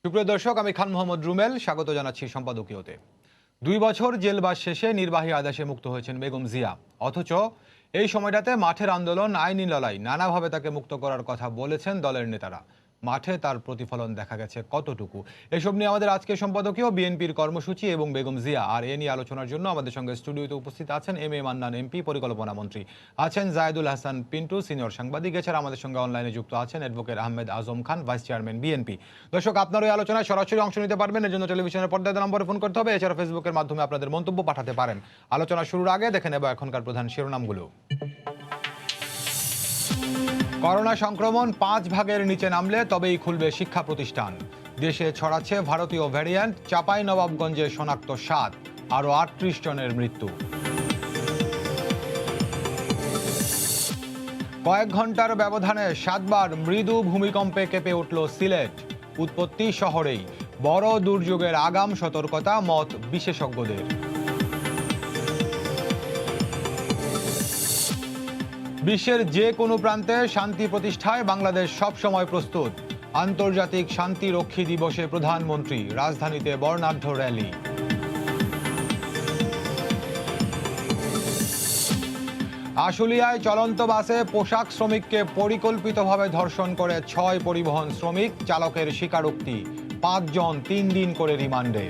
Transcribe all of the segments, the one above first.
সুপ্রিয় দর্শক, আমি খান মোহাম্মদ রুমেল স্বাগত জানাচ্ছি সম্পাদকীয়তে। ২ বছর জেলবাস শেষে নির্বাহী আদেশে মুক্ত হয়েছেন বেগম জিয়া। অথচ এই সময়টাতে মাঠের আন্দোলন, আইনি লড়াই, নানাভাবে তাকে মুক্ত করার কথা বলেছেন দলের নেতারা। মাঠে তার প্রতিফলন দেখা গেছে কতটুকু? এসব নিয়ে আমাদের আজকের সম্পাদকীয়, বিএনপির কর্মসূচি এবং বেগম জিয়া। আর এ নিয়ে আলোচনার জন্য আমাদের সঙ্গে স্টুডিওতে উপস্থিত আছেন এম এ মান্নান এমপি, পরিকল্পনা মন্ত্রী, আছেন জায়েদুল হাসান পিন্টু, সিনিয়র সাংবাদিক। এছাড়া আমাদের সঙ্গে অনলাইনে যুক্ত আছেন advocate Ahmed Azam Khan, vice chairman BNP. দর্শক, আপনার ওই আলোচনায় সরাসরি অংশ নিতে পারবেন। এর জন্য টেলিভিশনের পর্দায় নম্বরে ফোন করতে হবে। এছাড়া ফেসবুকের মাধ্যমে আপনাদের মন্তব্য পাঠাতে পারেন। আলোচনা শুরুর আগে দেখে নেব এখনকার প্রধান শিরোনামগুলো। করোনা সংক্রমণ 5 ভাগের নিচে নামলে তবেই খুলবে শিক্ষা প্রতিষ্ঠান। দেশে ছড়াচ্ছে ভারতীয় ভ্যারিয়েন্ট। চাঁপাইনবাবগঞ্জে শনাক্ত 7, আরও 38 জনের মৃত্যু। কয়েক ঘন্টার ব্যবধানে 7বার মৃদু ভূমিকম্পে কেঁপে উঠল সিলেট। উৎপত্তি শহরেই। বড় দুর্যোগের আগাম সতর্কতা, মত বিশেষজ্ঞদের। বিশ্বের যে কোনো প্রান্তে শান্তি প্রতিষ্ঠায় বাংলাদেশ সবসময় প্রস্তুত। আন্তর্জাতিক শান্তিরক্ষী দিবসে প্রধানমন্ত্রী। রাজধানীতে বর্ণাঢ্য র্যালি। আশুলিয়ায় চলন্ত বাসে পোশাক শ্রমিককে পরিকল্পিতভাবে ধর্ষণ করে 6 পরিবহন শ্রমিক। চালকের স্বীকারোক্তি। 5 জন 3 দিন করে রিমান্ডে।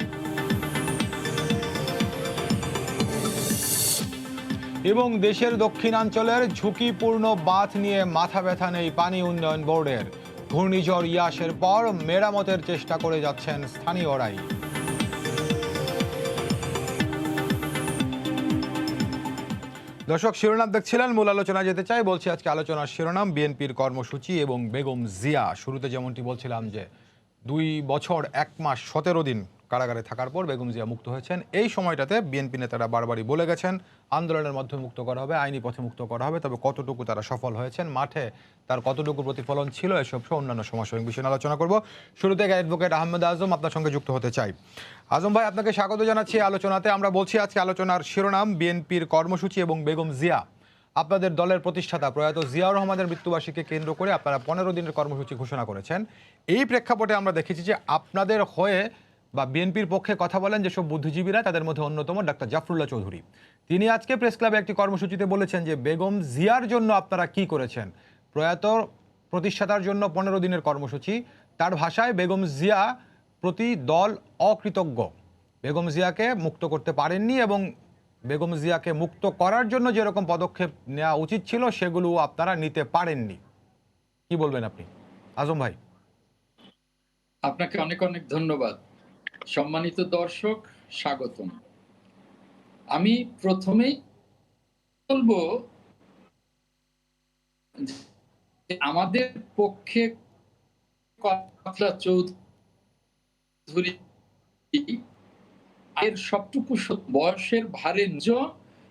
এবং দেশের দক্ষিণাঞ্চলের ঝুঁকিপূর্ণ বাঁধ নিয়ে মাথা ব্যথা নেই পানি উন্নয়ন বোর্ডের। ঘূর্ণিঝড় ইয়াসের পর মেরামতের চেষ্টা করে যাচ্ছেন স্থানীয়রাই। দর্শক, শিরোনাম দেখছিলেন, মূল আলোচনা যেতে চাই। বলছি আজকে আলোচনার শিরোনাম বিএনপির কর্মসূচি এবং বেগম জিয়া। শুরুতে যেমনটি বলছিলাম যে 2 বছর 1 মাস 17 দিন কারাগারে থাকার পর বেগম জিয়া মুক্ত হয়েছেন। এই সময়টাতে বিএনপি নেতারা বারবারই বলে গেছেন আন্দোলনের মাধ্যমে মুক্ত করা হবে, আইনি পথে মুক্ত করা হবে। তবে কতটুকু তারা সফল হয়েছেন, মাঠে তার কতটুকু প্রতিফলন ছিল, এসব সহ অন্যান্য সমসাময়িক বিষয়ে আলোচনা করব। শুরুতে অ্যাডভোকেট আহমেদ আজম আপনার সঙ্গে যুক্ত হতে চাই। আজম ভাই, আপনাকে স্বাগত জানাচ্ছি আলোচনাতে। আমরা বলছি আজকে আলোচনার শিরোনাম বিএনপির কর্মসূচি এবং বেগম জিয়া। আপনাদের দলের প্রতিষ্ঠাতা প্রয়াত জিয়াউর রহমানের মৃত্যুবার্ষিকীকে কেন্দ্র করে আপনারা 15 দিনের কর্মসূচি ঘোষণা করেছেন। এই প্রেক্ষাপটে আমরা দেখেছি যে আপনাদের হয়ে বা বিএনপির পক্ষে কথা বলেন যেসব বুদ্ধিজীবীরা, তাদের মধ্যে অন্যতম ডাক্তার জাফরুল্লাহ চৌধুরী। তিনি আজকে প্রেস ক্লাবে একটি কর্মসূচিতে বলেছেন যে বেগম জিয়ার জন্য আপনারা কি করেছেন। প্রয়াত প্রতিষ্ঠাতার জন্য 15 দিনের কর্মসূচি। তার ভাষায়, বেগম জিয়া প্রতি দল অকৃতজ্ঞ। বেগম জিয়াকে মুক্ত করতে পারেননি এবং বেগম জিয়াকে মুক্ত করার জন্য যেরকম পদক্ষেপ নেওয়া উচিত ছিল সেগুলো আপনারা নিতে পারেননি। কি বলবেন আপনি, আজম ভাই? আপনাকে অনেক অনেক ধন্যবাদ। সম্মানিত দর্শক, স্বাগতম। আমি প্রথমেই বলবো যে আমাদের পক্ষে কথা চৌধুরী এর সবটুকু বয়সের ভারে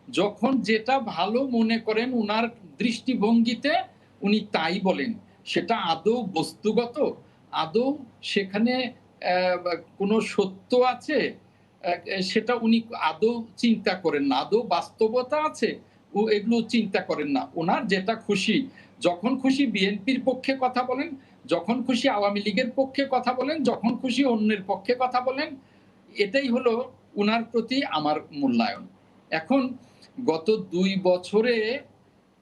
যখন যেটা ভালো মনে করেন উনার দৃষ্টিভঙ্গিতে উনি তাই বলেন। সেটা আদৌ বস্তুগত, আদৌ সেখানে কোনো সত্য আছে, সেটা উনি আদৌ চিন্তা করেন না। আদৌ বাস্তবতা আছে এগুলো চিন্তা করেন না। ওনার যেটা খুশি, যখন খুশি বিএনপির পক্ষে কথা বলেন, যখন খুশি আওয়ামী লীগের পক্ষে কথা বলেন, যখন খুশি অন্যের পক্ষে কথা বলেন। এটাই হলো উনার প্রতি আমার মূল্যায়ন। এখন গত 2 বছরে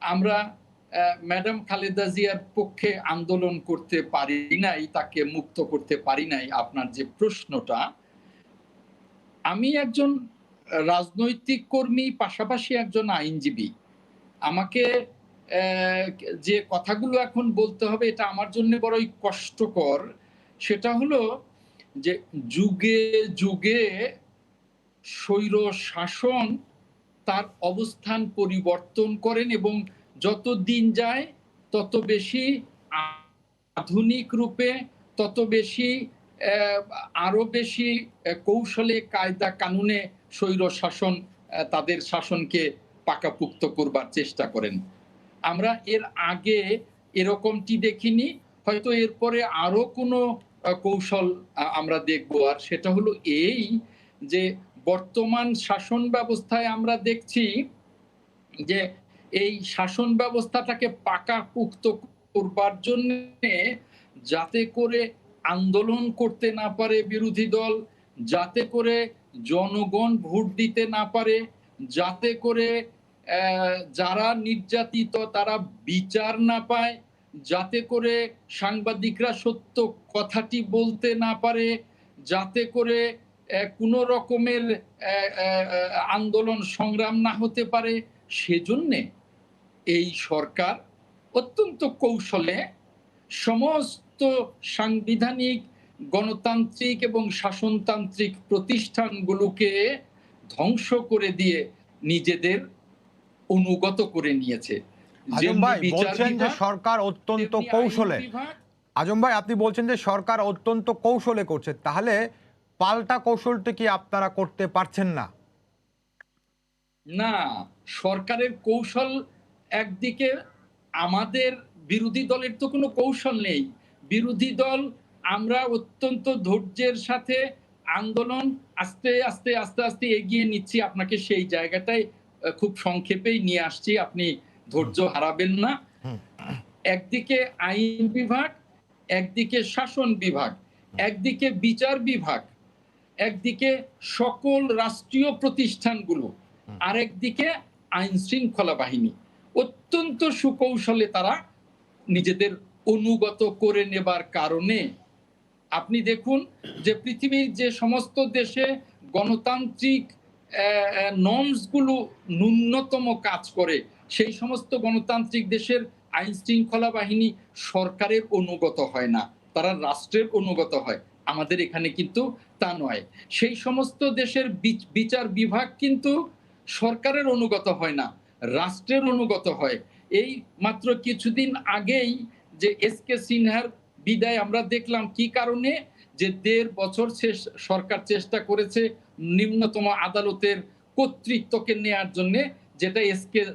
আমরা ম্যাডাম খালেদা জিয়ার পক্ষে আন্দোলন করতে পারি নাই, তাকে মুক্ত করতে পারি নাই। আপনার যে প্রশ্নটা, আমি একজন রাজনৈতিক কর্মী, পাশাপাশি একজন আইনজীবী। আমাকে যে কথাগুলো এখন বলতে হবে এটা আমার জন্য বড়ই কষ্টকর। সেটা হলো যে যুগে যুগে স্বৈর শাসন তার অবস্থান পরিবর্তন করেন এবং যত দিন যায় তত বেশি আধুনিক রূপে, তত বেশি আরো বেশি কৌশলে, কায়দা কানুনে স্বৈর শাসন তাদের শাসনকে পাকাপুক্ত করবার চেষ্টা করেন। আমরা এর আগে এরকমটি দেখিনি, হয়তো এরপরে আরো কোনো কৌশল আমরা দেখব। আর সেটা হলো এই যে বর্তমান শাসন ব্যবস্থায় আমরা দেখছি যে এই শাসন ব্যবস্থাটাকে পাকাপুক্ত করবার জন্য যাতে করে আন্দোলন করতে না পারে বিরোধী দল, যাতে করে জনগণ ভোট দিতে না পারে, যাতে করে যারা নির্যাতিত তারা বিচার না পায়, যাতে করে সাংবাদিকরা সত্য কথাটি বলতে না পারে, যাতে করে কোনো রকমের আন্দোলন সংগ্রাম না হতে পারে, সেজন্যে এই সরকার অত্যন্ত কৌশলে সমস্ত সাংবিধানিক, গণতান্ত্রিক এবং শাসনতান্ত্রিক প্রতিষ্ঠানগুলোকে ধ্বংস করে দিয়ে নিজেদের অনুগত করে নিয়েছে। আজম ভাই বলছেন যে সরকার অত্যন্ত কৌশলে, আজম ভাই আপনি বলছেন যে সরকার অত্যন্ত কৌশলে করছে, তাহলে পাল্টা কৌশলটা কি আপনারা করতে পারছেন না? না, সরকারের কৌশল একদিকে, আমাদের বিরোধী দলের তো কোনো কৌশল নেই। বিরোধী দল আমরা অত্যন্ত ধৈর্যের সাথে আন্দোলন আস্তে আস্তে আস্তে আস্তে এগিয়ে নিচ্ছি। আপনাকে সেই জায়গাটাই খুব সংক্ষেপেই নিয়ে আসছি, আপনি ধৈর্য হারাবেন না। একদিকে আইন বিভাগ, একদিকে শাসন বিভাগ, একদিকে বিচার বিভাগ, একদিকে সকল রাষ্ট্রীয় প্রতিষ্ঠানগুলো, আরেকদিকে আইন শৃঙ্খলা বাহিনী অত্যন্ত সুকৌশলে তারা নিজেদের অনুগত করে নেবার কারণে আপনি দেখুন যে পৃথিবীর যে সমস্ত দেশে গণতান্ত্রিক নর্মসগুলো ন্যূনতম কাজ করে, সেই সমস্ত গণতান্ত্রিক দেশের আইন শৃঙ্খলা বাহিনী সরকারের অনুগত হয় না, তারা রাষ্ট্রের অনুগত হয়। আমাদের এখানে কিন্তু তা নয়। সেই সমস্ত দেশের বিচার বিভাগ কিন্তু সরকারের অনুগত হয় না, রাষ্ট্রের অনুগত হয়। এই মাত্র কিছুদিন আগেই যে এসকে সিনহার বিদায় আমরা দেখলাম, কি কারণে? যে ১.৫ বছর সরকার চেষ্টা করেছে নিম্নতম আদালতের কর্তৃত্বকে নেয়ার জন্য, যেটা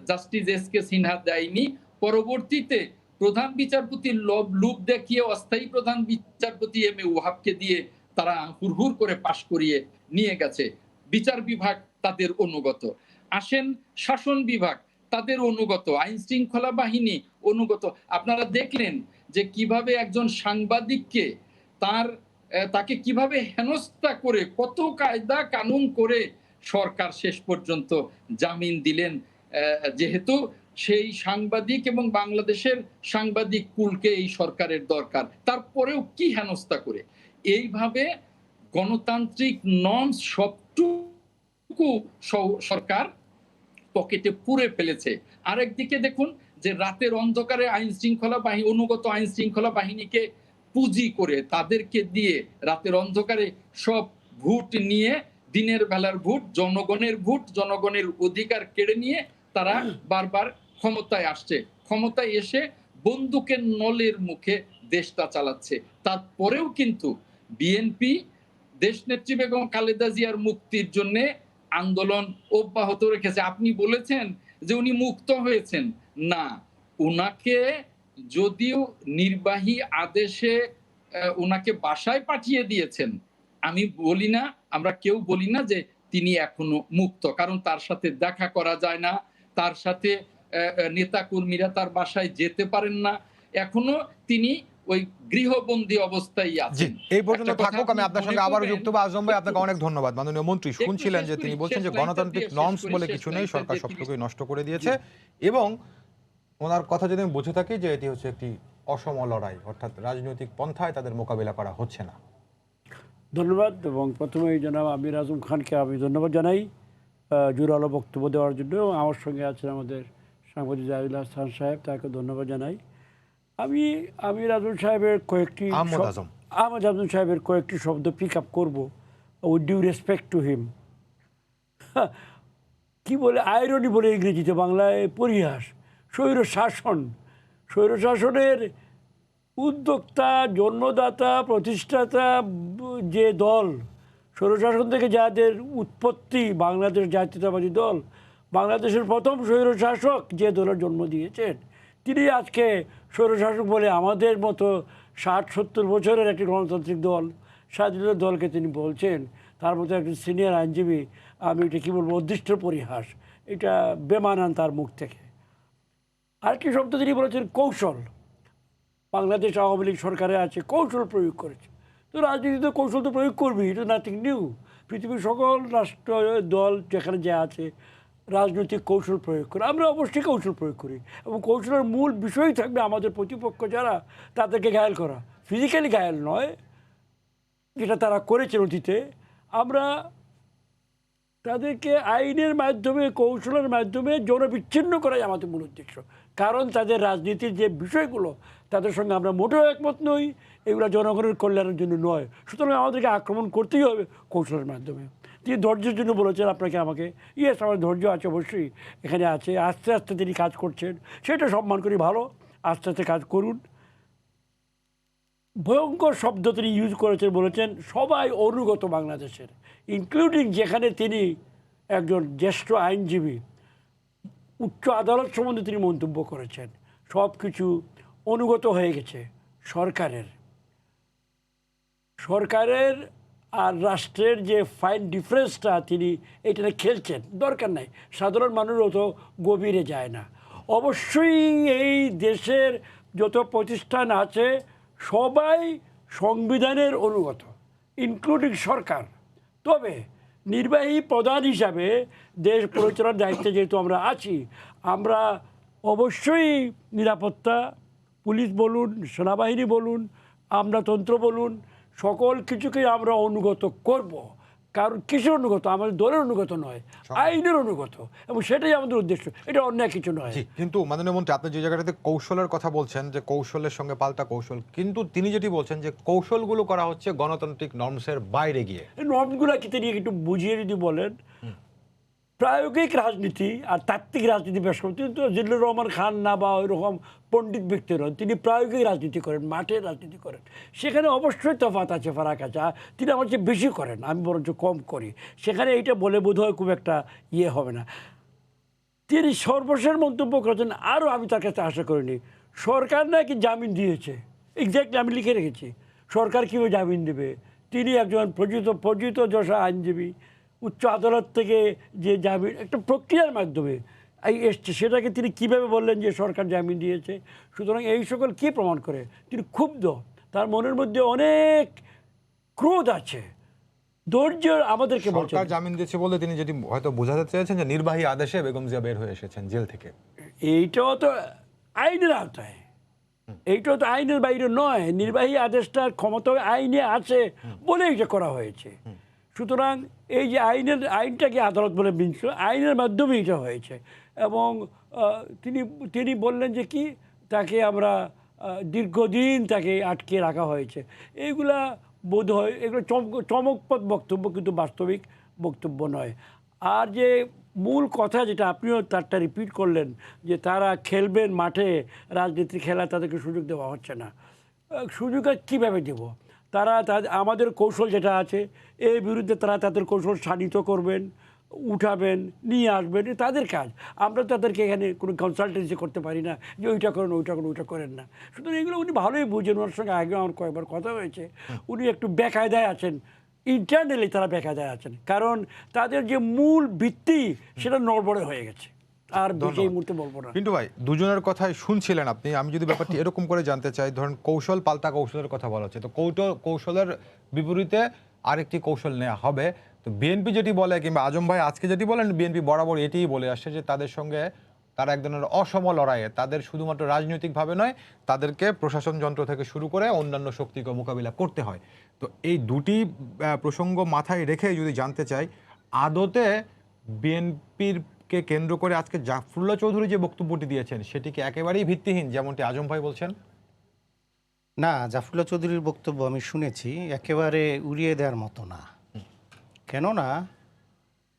জাস্টিস এসকে সিনহা দেয়নি। পরবর্তীতে প্রধান বিচারপতির লোভ দেখিয়ে অস্থায়ী প্রধান বিচারপতি এম এ ওয়াহাবকে দিয়ে তারা হুড়হুড় করে পাশ করিয়ে নিয়ে গেছে। বিচার বিভাগ তাদের অনুগত। আসেন শাসন বিভাগ, তাদের অনুগত। আইন শৃঙ্খলা বাহিনী অনুগত। আপনারা দেখলেন যে কিভাবে একজন সাংবাদিককে তাকে কিভাবে হেনস্থা করে, কত কায়দা কানুন করে সরকার শেষ পর্যন্ত জামিন দিলেন, যেহেতু সেই সাংবাদিক এবং বাংলাদেশের সাংবাদিক কুলকে এই সরকারের দরকার, তারপরেও কি হেনস্থা করে। এইভাবে গণতান্ত্রিক নর্মস সবটুকু সরকার পকেটে পুরে ফেলেছে। আরেকদিকে দেখুন যে রাতের অন্ধকারে আইন শৃঙ্খলা বাহিনী, অনুগত আইন শৃঙ্খলা বাহিনীকে পুঁজি করে তাদেরকে দিয়ে রাতের অন্ধকারে সব ভোট নিয়ে, দিনের বেলার ভোট, জনগণের ভোট, জনগণের অধিকার কেড়ে নিয়ে তারা বারবার ক্ষমতায় আসছে। ক্ষমতায় এসে বন্দুকের নলের মুখে দেশটা চালাচ্ছে। তারপরেও কিন্তু বিএনপি দেশনেত্রী বেগম খালেদা জিয়ার মুক্তির জন্য আন্দোলন অব্যাহত রেখেছে। আপনি বলেছেন যে উনি মুক্ত হয়েছেন, না, উনাকে যদিও নির্বাহী আদেশে উনাকে বাসায় পাঠিয়ে দিয়েছেন, আমি বলি না, আমরা কেউ বলি না যে তিনি এখনো মুক্ত, কারণ তার সাথে দেখা করা যায় না, তার সাথে নেতা কর্মীরা তার বাসায় যেতে পারেন না, এখনো তিনি ওই গৃহবন্দী অবস্থায় আছেন। এই পর্যন্ত থাকুক, আমি আপনার সঙ্গে আবারও যুক্ত হব। আজম ভাই, আপনাকে অনেক ধন্যবাদ। মাননীয় মন্ত্রী শুনছিলেন যে তিনি বলছেন যে গণতান্ত্রিক নর্মস বলে কিছু নেই, সরকার সবটুকুই নষ্ট করে দিয়েছে, এবং ওনার কথা যদি আমি বুঝে থাকি যে এটি হচ্ছে একটি অসম লড়াই, অর্থাৎ রাজনৈতিক পন্থায় তাদের মোকাবিলা করা হচ্ছে না। ধন্যবাদ। এবং প্রথমেই জনাব আমির আজম খানকে আমি ধন্যবাদ জানাই জোরালো বক্তব্য দেওয়ার জন্য। আমার সঙ্গে আছেন আমাদের সাংবাদিক জাহিদুল হাসান সাহেব, তাকে ধন্যবাদ জানাই। আমি আমির আজম সাহেবের আহমদ আজম সাহেবের কয়েকটি শব্দ পিক আপ করবো, with due respect to him. কী বলে, আইরনি বলে ইংরেজিতে, বাংলায় পরিহাস। স্বৈরশাসনের উদ্যোক্তা, জন্মদাতা, প্রতিষ্ঠাতা যে দল, স্বৈরশাসন থেকে যাদের উৎপত্তি, বাংলাদেশ জাতীয়তাবাদী দল, বাংলাদেশের প্রথম স্বৈরশাসক যে দলের জন্ম দিয়েছেন, তিনি আজকে স্বৈরশাসক বলে আমাদের মতো 60-70 বছরের একটি গণতান্ত্রিক দল, স্বাধীন দলকে তিনি বলছেন। তার মতো একজন সিনিয়র আইনজীবী, আমি এটা কী বলবো, অদৃষ্ট পরিহাস। এটা বেমানান তার মুখ থেকে। আরেকটি শব্দ তিনি বলেছেন কৌশল। বাংলাদেশ আওয়ামী লীগ সরকারে আছে, কৌশল প্রয়োগ করেছে। তো রাজনীতিতে কৌশল তো প্রয়োগ করবি, এটা নাথিং নিউ। পৃথিবীর সকল রাষ্ট্র দল যেখানে যা আছে রাজনৈতিক কৌশল প্রয়োগ করে, আমরা অবশ্যই কৌশল প্রয়োগ করি এবং কৌশলের মূল বিষয়ই থাকবে আমাদের প্রতিপক্ষ যারা তাদেরকে ঘায়েল করা, ফিজিক্যালি ঘায়েল নয়, যেটা তারা করেছে অতীতে। আমরা তাদেরকে আইনের মাধ্যমে কৌশলের মাধ্যমে জনবিচ্ছিন্ন করাই আমাদের মূল উদ্দেশ্য, কারণ তাদের রাজনীতির যে বিষয়গুলো তাদের সঙ্গে আমরা মোটেও একমত নই, এগুলো জনগণের কল্যাণের জন্য নয়। সুতরাং আমাদেরকে আক্রমণ করতেই হবে কৌশলের মাধ্যমে। তিনি ধৈর্যের জন্য বলেছেন আপনাকে আমাকে, ইয়েস আমার ধৈর্য আছে, অবশ্যই এখানে আছে। আস্তে আস্তে তিনি কাজ করছেন, সেটা সম্মান করি, ভালো, আস্তে আস্তে কাজ করুন। ভয়ঙ্কর শব্দ তিনি ইউজ করেছেন, বলেছেন সবাই অনুগত বাংলাদেশের, ইনক্লুডিং যেখানে তিনি একজন জ্যেষ্ঠ আইনজীবী, উচ্চ আদালত সম্বন্ধে তিনি মন্তব্য করেছেন। সব কিছু অনুগত হয়ে গেছে সরকারের আর রাষ্ট্রের যে ফাইন ডিফারেন্সটা তিনি এটা খেলছেন, দরকার নাই, সাধারণ মানুষ অত গভীরে যায় না। অবশ্যই এই দেশের যত প্রতিষ্ঠান আছে সবাই সংবিধানের অনুগত, ইনক্লুডিং সরকার। তবে নির্বাহী প্রধান হিসাবে দেশ পরিচালনার দায়িত্বে যেহেতু আমরা আছি, আমরা অবশ্যই নিরাপত্তা, পুলিশ বলুন, সেনাবাহিনী বলুন, আমলাতন্ত্র বলুন, সকল কিছুকেই আমরা অনুগত করব। কারণ কিসের অনুগত? আমাদের দলের অনুগত নয়, আইনের অনুগত, এবং সেটাই আমাদের উদ্দেশ্য, এটা অন্য কিছু নয়। কিন্তু মাননীয় মন্ত্রী, আপনি যে জায়গাটাতে কৌশলের কথা বলছেন, যে কৌশলের সঙ্গে পাল্টা কৌশল, কিন্তু তিনি যেটি বলছেন যে কৌশলগুলো করা হচ্ছে গণতান্ত্রিক নর্মসের বাইরে গিয়ে, এই নর্মগুলো কি তিনি একটু বুঝিয়ে যদি বলেন। প্রায়োগিক রাজনীতি আর তাত্ত্বিক রাজনীতি বেশ করেন। তিনি তো জিল্লুর রহমান খান না বা ওই রকম পণ্ডিত ব্যক্তি নন, তিনি প্রায়োগিক রাজনীতি করেন, মাঠে রাজনীতি করেন। সেখানে অবশ্যই তফাৎ আছে, ফারাক আছে। তিনি আমার চেয়ে বেশি করেন, আমি বরঞ্চ কম করি। সেখানে এইটা বলে বোধ হয় খুব একটা ইয়ে হবে না। তিনি সর্বশেষ মন্তব্য করেছেন, আরও আমি তার কাছে আশা করিনি, সরকার নাকি জামিন দিয়েছে। এক্স্যাক্টলি আমি লিখে রেখেছি, সরকার কীভাবে জামিন দেবে? তিনি একজন পরিচিত যশা আইনজীবী, উচ্চ আদালত থেকে যে জামিন একটা প্রক্রিয়ার মাধ্যমে এসছে, সেটাকে তিনি কিভাবে বললেন যে সরকার জামিন দিয়েছে? সুতরাং এই সকল কী প্রমাণ করে? তিনি ক্ষুব্ধ, তার মনের মধ্যে অনেক ক্রোধ আছে, ধৈর্য আমাদেরকে বলছে। সরকার জামিন দিয়েছে বলে তিনি যেটি হয়তো বোঝাতে চেয়েছেন যে নির্বাহী আদেশে বেগম জিয়া বের হয়ে এসেছেন জেল থেকে। এইটাও তো আইনের আওতায়, এইটাও তো আইনের বাইরে নয়। নির্বাহী আদেশটার ক্ষমতা আইনে আছে বলে এটা করা হয়েছে। সুতরাং এই যে আইনটাকে আদালত বলে বিনছিল, আইনের মাধ্যমে এটা হয়েছে। এবং তিনি বললেন যে কি, তাকে আমরা দীর্ঘদিন তাকে আটকে রাখা হয়েছে। এইগুলা বোধ হয় এগুলো চমকপ্রদ বক্তব্য, কিন্তু বাস্তবিক বক্তব্য নয়। আর যে মূল কথা যেটা আপনিও তারটা রিপিট করলেন, যে তারা খেলবেন মাঠে, রাজনীতি খেলা তাদেরকে সুযোগ দেওয়া হচ্ছে না। সুযোগ কীভাবে দেব? তারা আমাদের কৌশল যেটা আছে এর বিরুদ্ধে তারা তাদের কৌশল শানিত করবেন, উঠাবেন, নিয়ে আসবেন, তাদের কাজ। আমরা তাদেরকে এখানে কোনো কনসালটেন্সি করতে পারি না যে ওইটা করেন, ওইটা করেন, ওইটা করেন না। সুতরাং এগুলো উনি ভালোই বুঝেন, ওনার সঙ্গে আগে আমার কয়েকবার কথা হয়েছে। উনি একটু বেকায়দায় আছেন, ইন্টারনালি তারা বেকায়দায় আছেন, কারণ তাদের যে মূল ভিত্তি সেটা নড়বড়ে হয়ে গেছে। আর এই মুহূর্তে বলবো না। কিন্তু ভাই, দুজনের কথাই শুনছিলেন আপনি, আমি যদি ব্যাপারটি এরকম করে জানতে চাই, ধরেন কৌশল পাল্টা কৌশলের কথা বলা হচ্ছে, তো কৌশলের বিপরীতে আরেকটি কৌশল নেওয়া হবে। তো বিএনপি যেটি বলে, কিংবা আজম ভাই আজকে যেটি বলেন, বিএনপি বরাবর এটিই বলে আসছে যে তাদের সঙ্গে তারা এক ধরনের অসম লড়াইয়ে, তাদের শুধুমাত্র রাজনৈতিকভাবে নয়, তাদেরকে প্রশাসন যন্ত্র থেকে শুরু করে অন্যান্য শক্তিকে মোকাবিলা করতে হয়। তো এই দুটি প্রসঙ্গ মাথায় রেখে যদি জানতে চাই, আদতে বিএনপির কে কেন্দ্র করে আজকে জাফরুল্লাহ চৌধুরী যে বক্তব্যটি দিয়েছেন সেটি কি একেবারেই ভিত্তিহীন, যেমনটি আজম ভাই বলছেন? না, জাফরুল্লাহ চৌধুরীর বক্তব্য আমি শুনেছি, একেবারে উড়িয়ে দেওয়ার মতো না। কেননা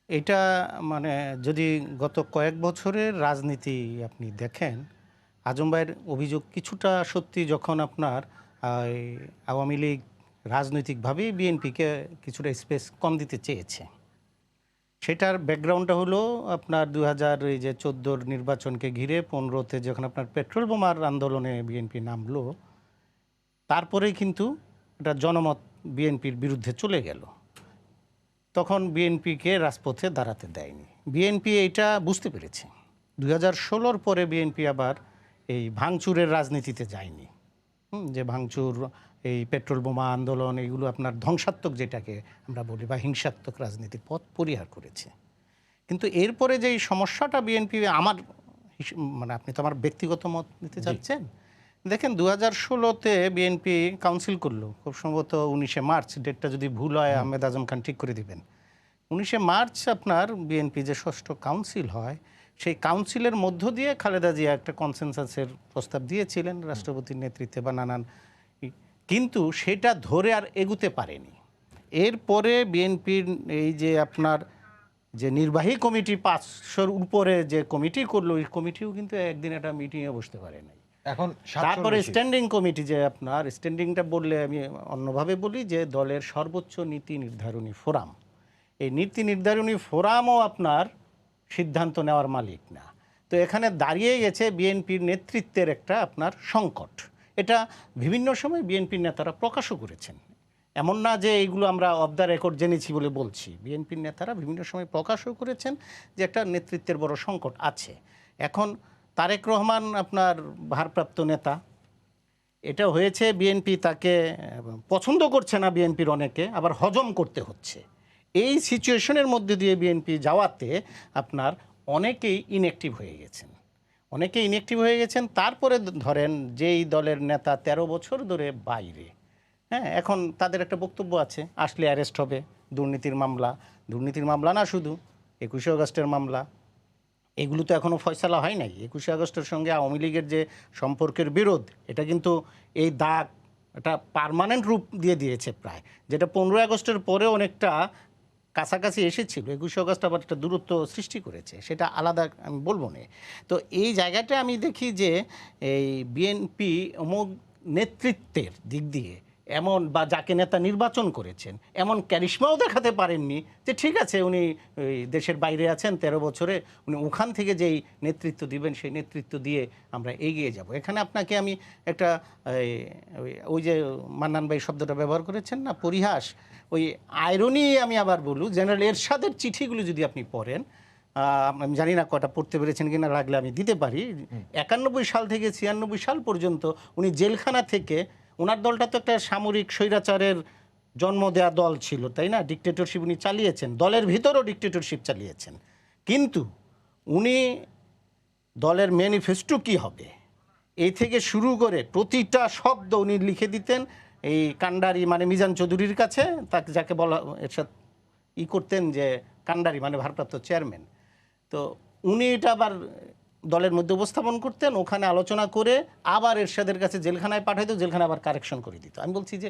এটা মানে যদি গত কয়েক বছরের রাজনীতি আপনি দেখেন, আজম ভাইয়ের অভিযোগ কিছুটা সত্যি, যখন আপনার আওয়ামী লীগ রাজনৈতিকভাবেই বিএনপিকে কিছুটা স্পেস কম দিতে চেয়েছে। সেটার ব্যাকগ্রাউন্ডটা হলো আপনার 2014 নির্বাচনকে ঘিরে 15-তে যখন আপনার পেট্রোল বোমার আন্দোলনে বিএনপি নামলো, তারপরেই কিন্তু এটা জনমত বিএনপির বিরুদ্ধে চলে গেল। তখন বিএনপিকে রাজপথে দাঁড়াতে দেয়নি। বিএনপি এইটা বুঝতে পেরেছে। 2016-র পরে বিএনপি আবার এই ভাঙচুরের রাজনীতিতে যায়নি, যে ভাঙচুর এই পেট্রোল বোমা আন্দোলন, এগুলো আপনার ধ্বংসাত্মক যেটাকে আমরা বলি বা হিংসাত্মক রাজনীতির পথ পরিহার করেছে। কিন্তু এরপরে যে এই সমস্যাটা বিএনপি, আমার মানে আপনি তো আমার ব্যক্তিগত মত নিতে চাচ্ছেন, দেখেন 2016-তে বিএনপি কাউন্সিল করলো, খুব সম্ভবত 19শে মার্চ, ডেটটা যদি ভুল হয় আহমেদ আজম খান ঠিক করে দিবেন। 19শে মার্চ আপনার বিএনপি যে ষষ্ঠ কাউন্সিল হয়, সেই কাউন্সিলের মধ্য দিয়ে খালেদা জিয়া একটা কনসেনসাসের প্রস্তাব দিয়েছিলেন রাষ্ট্রপতির নেতৃত্বে বা নানান, কিন্তু সেটা ধরে আর এগুতে পারেনি। এরপরে বিএনপির এই যে আপনার যে নির্বাহী কমিটি 500-র উপরে যে কমিটি করলো, ওই কমিটিও কিন্তু একদিন একটা মিটিংয়ে বসতে পারে নাই। এখন তারপরে স্ট্যান্ডিং কমিটি, যে আপনার স্ট্যান্ডিংটা বললে আমি অন্যভাবে বলি যে দলের সর্বোচ্চ নীতি নির্ধারণী ফোরাম, এই নীতি নির্ধারণী ফোরামও আপনার সিদ্ধান্ত নেওয়ার মালিক না। তো এখানে দাঁড়িয়ে গেছে বিএনপির নেতৃত্বের একটা আপনার সংকট। এটা বিভিন্ন সময় বিএনপির নেতারা প্রকাশও করেছেন, এমন না যে এইগুলো আমরা অফ দ্য রেকর্ড জেনেছি বলে বলছি। বিএনপির নেতারা বিভিন্ন সময় প্রকাশও করেছেন যে একটা নেতৃত্বের বড় সংকট আছে। এখন তারেক রহমান আপনার ভারপ্রাপ্ত নেতা, এটা হয়েছে বিএনপি তাকে পছন্দ করছে না, বিএনপির অনেকে আবার হজম করতে হচ্ছে। এই সিচুয়েশনের মধ্যে দিয়ে বিএনপি যাওয়াতে আপনার অনেকেই ইনঅ্যাক্টিভ হয়ে গেছেন, তারপরে ধরেন যেই দলের নেতা 13 বছর ধরে বাইরে, হ্যাঁ, এখন তাদের একটা বক্তব্য আছে, আসলে অ্যারেস্ট হবে, দুর্নীতির মামলা না শুধু 21শে আগস্টের মামলা, এগুলো তো এখনও ফয়সালা হয় নাই। 21শে আগস্টের সঙ্গে আওয়ামী লীগের যে সম্পর্কের বিরোধ, এটা কিন্তু এই দাগ এটা পার্মানেন্ট রূপ দিয়ে দিয়েছে প্রায়, যেটা 15 আগস্টের পরে অনেকটা কাছাকাছি এসেছিল, 21শে আগস্ট আবার একটা দূরত্ব সৃষ্টি করেছে, সেটা আলাদা আমি বলবো না। তো এই জায়গাটা আমি দেখি যে এই বিএনপি অমুক নেতৃত্বের দিক দিয়ে এমন, বা যাকে নেতা নির্বাচন করেছেন, এমন ক্যারিশমাও দেখাতে পারেননি যে ঠিক আছে উনি দেশের বাইরে আছেন 13 বছরে, উনি ওখান থেকে যেই নেতৃত্ব দিবেন সেই নেতৃত্ব দিয়ে আমরা এগিয়ে যাব। এখানে আপনাকে আমি একটা ওই যে মান্নান ভাই শব্দটা ব্যবহার করেছেন না, পরিহাস, ওই আয়রনি আমি আবার বলু, জেনারেল এরশাদের চিঠিগুলো যদি আপনি পড়েন, আমি জানি না কটা পড়তে পেরেছেন কিনা, লাগলে আমি দিতে পারি। 91 সাল থেকে 96 সাল পর্যন্ত উনি জেলখানা থেকে, ওনার দলটা তো একটা সামরিক স্বৈরাচারের জন্ম দেয়া দল ছিল, তাই না, ডিক্টেটরশিপ উনি চালিয়েছেন, দলের ভিতরও ডিক্টেটরশিপ চালিয়েছেন, কিন্তু উনি দলের ম্যানিফেস্টো কী হবে এই থেকে শুরু করে প্রতিটা শব্দ উনি লিখে দিতেন এই কান্ডারি মানে মিজান চৌধুরীর কাছে, তাকে যাকে বলা এরশাদ করতেন যে কান্ডারি মানে ভারপ্রাপ্ত চেয়ারম্যান। তো উনি এটা আবার দলের মধ্যে উপস্থাপন করতেন, ওখানে আলোচনা করে আবার এরশাদের কাছে জেলখানায় পাঠাইতো, জেলখানায় আবার কারেকশন করে দিত। আমি বলছি যে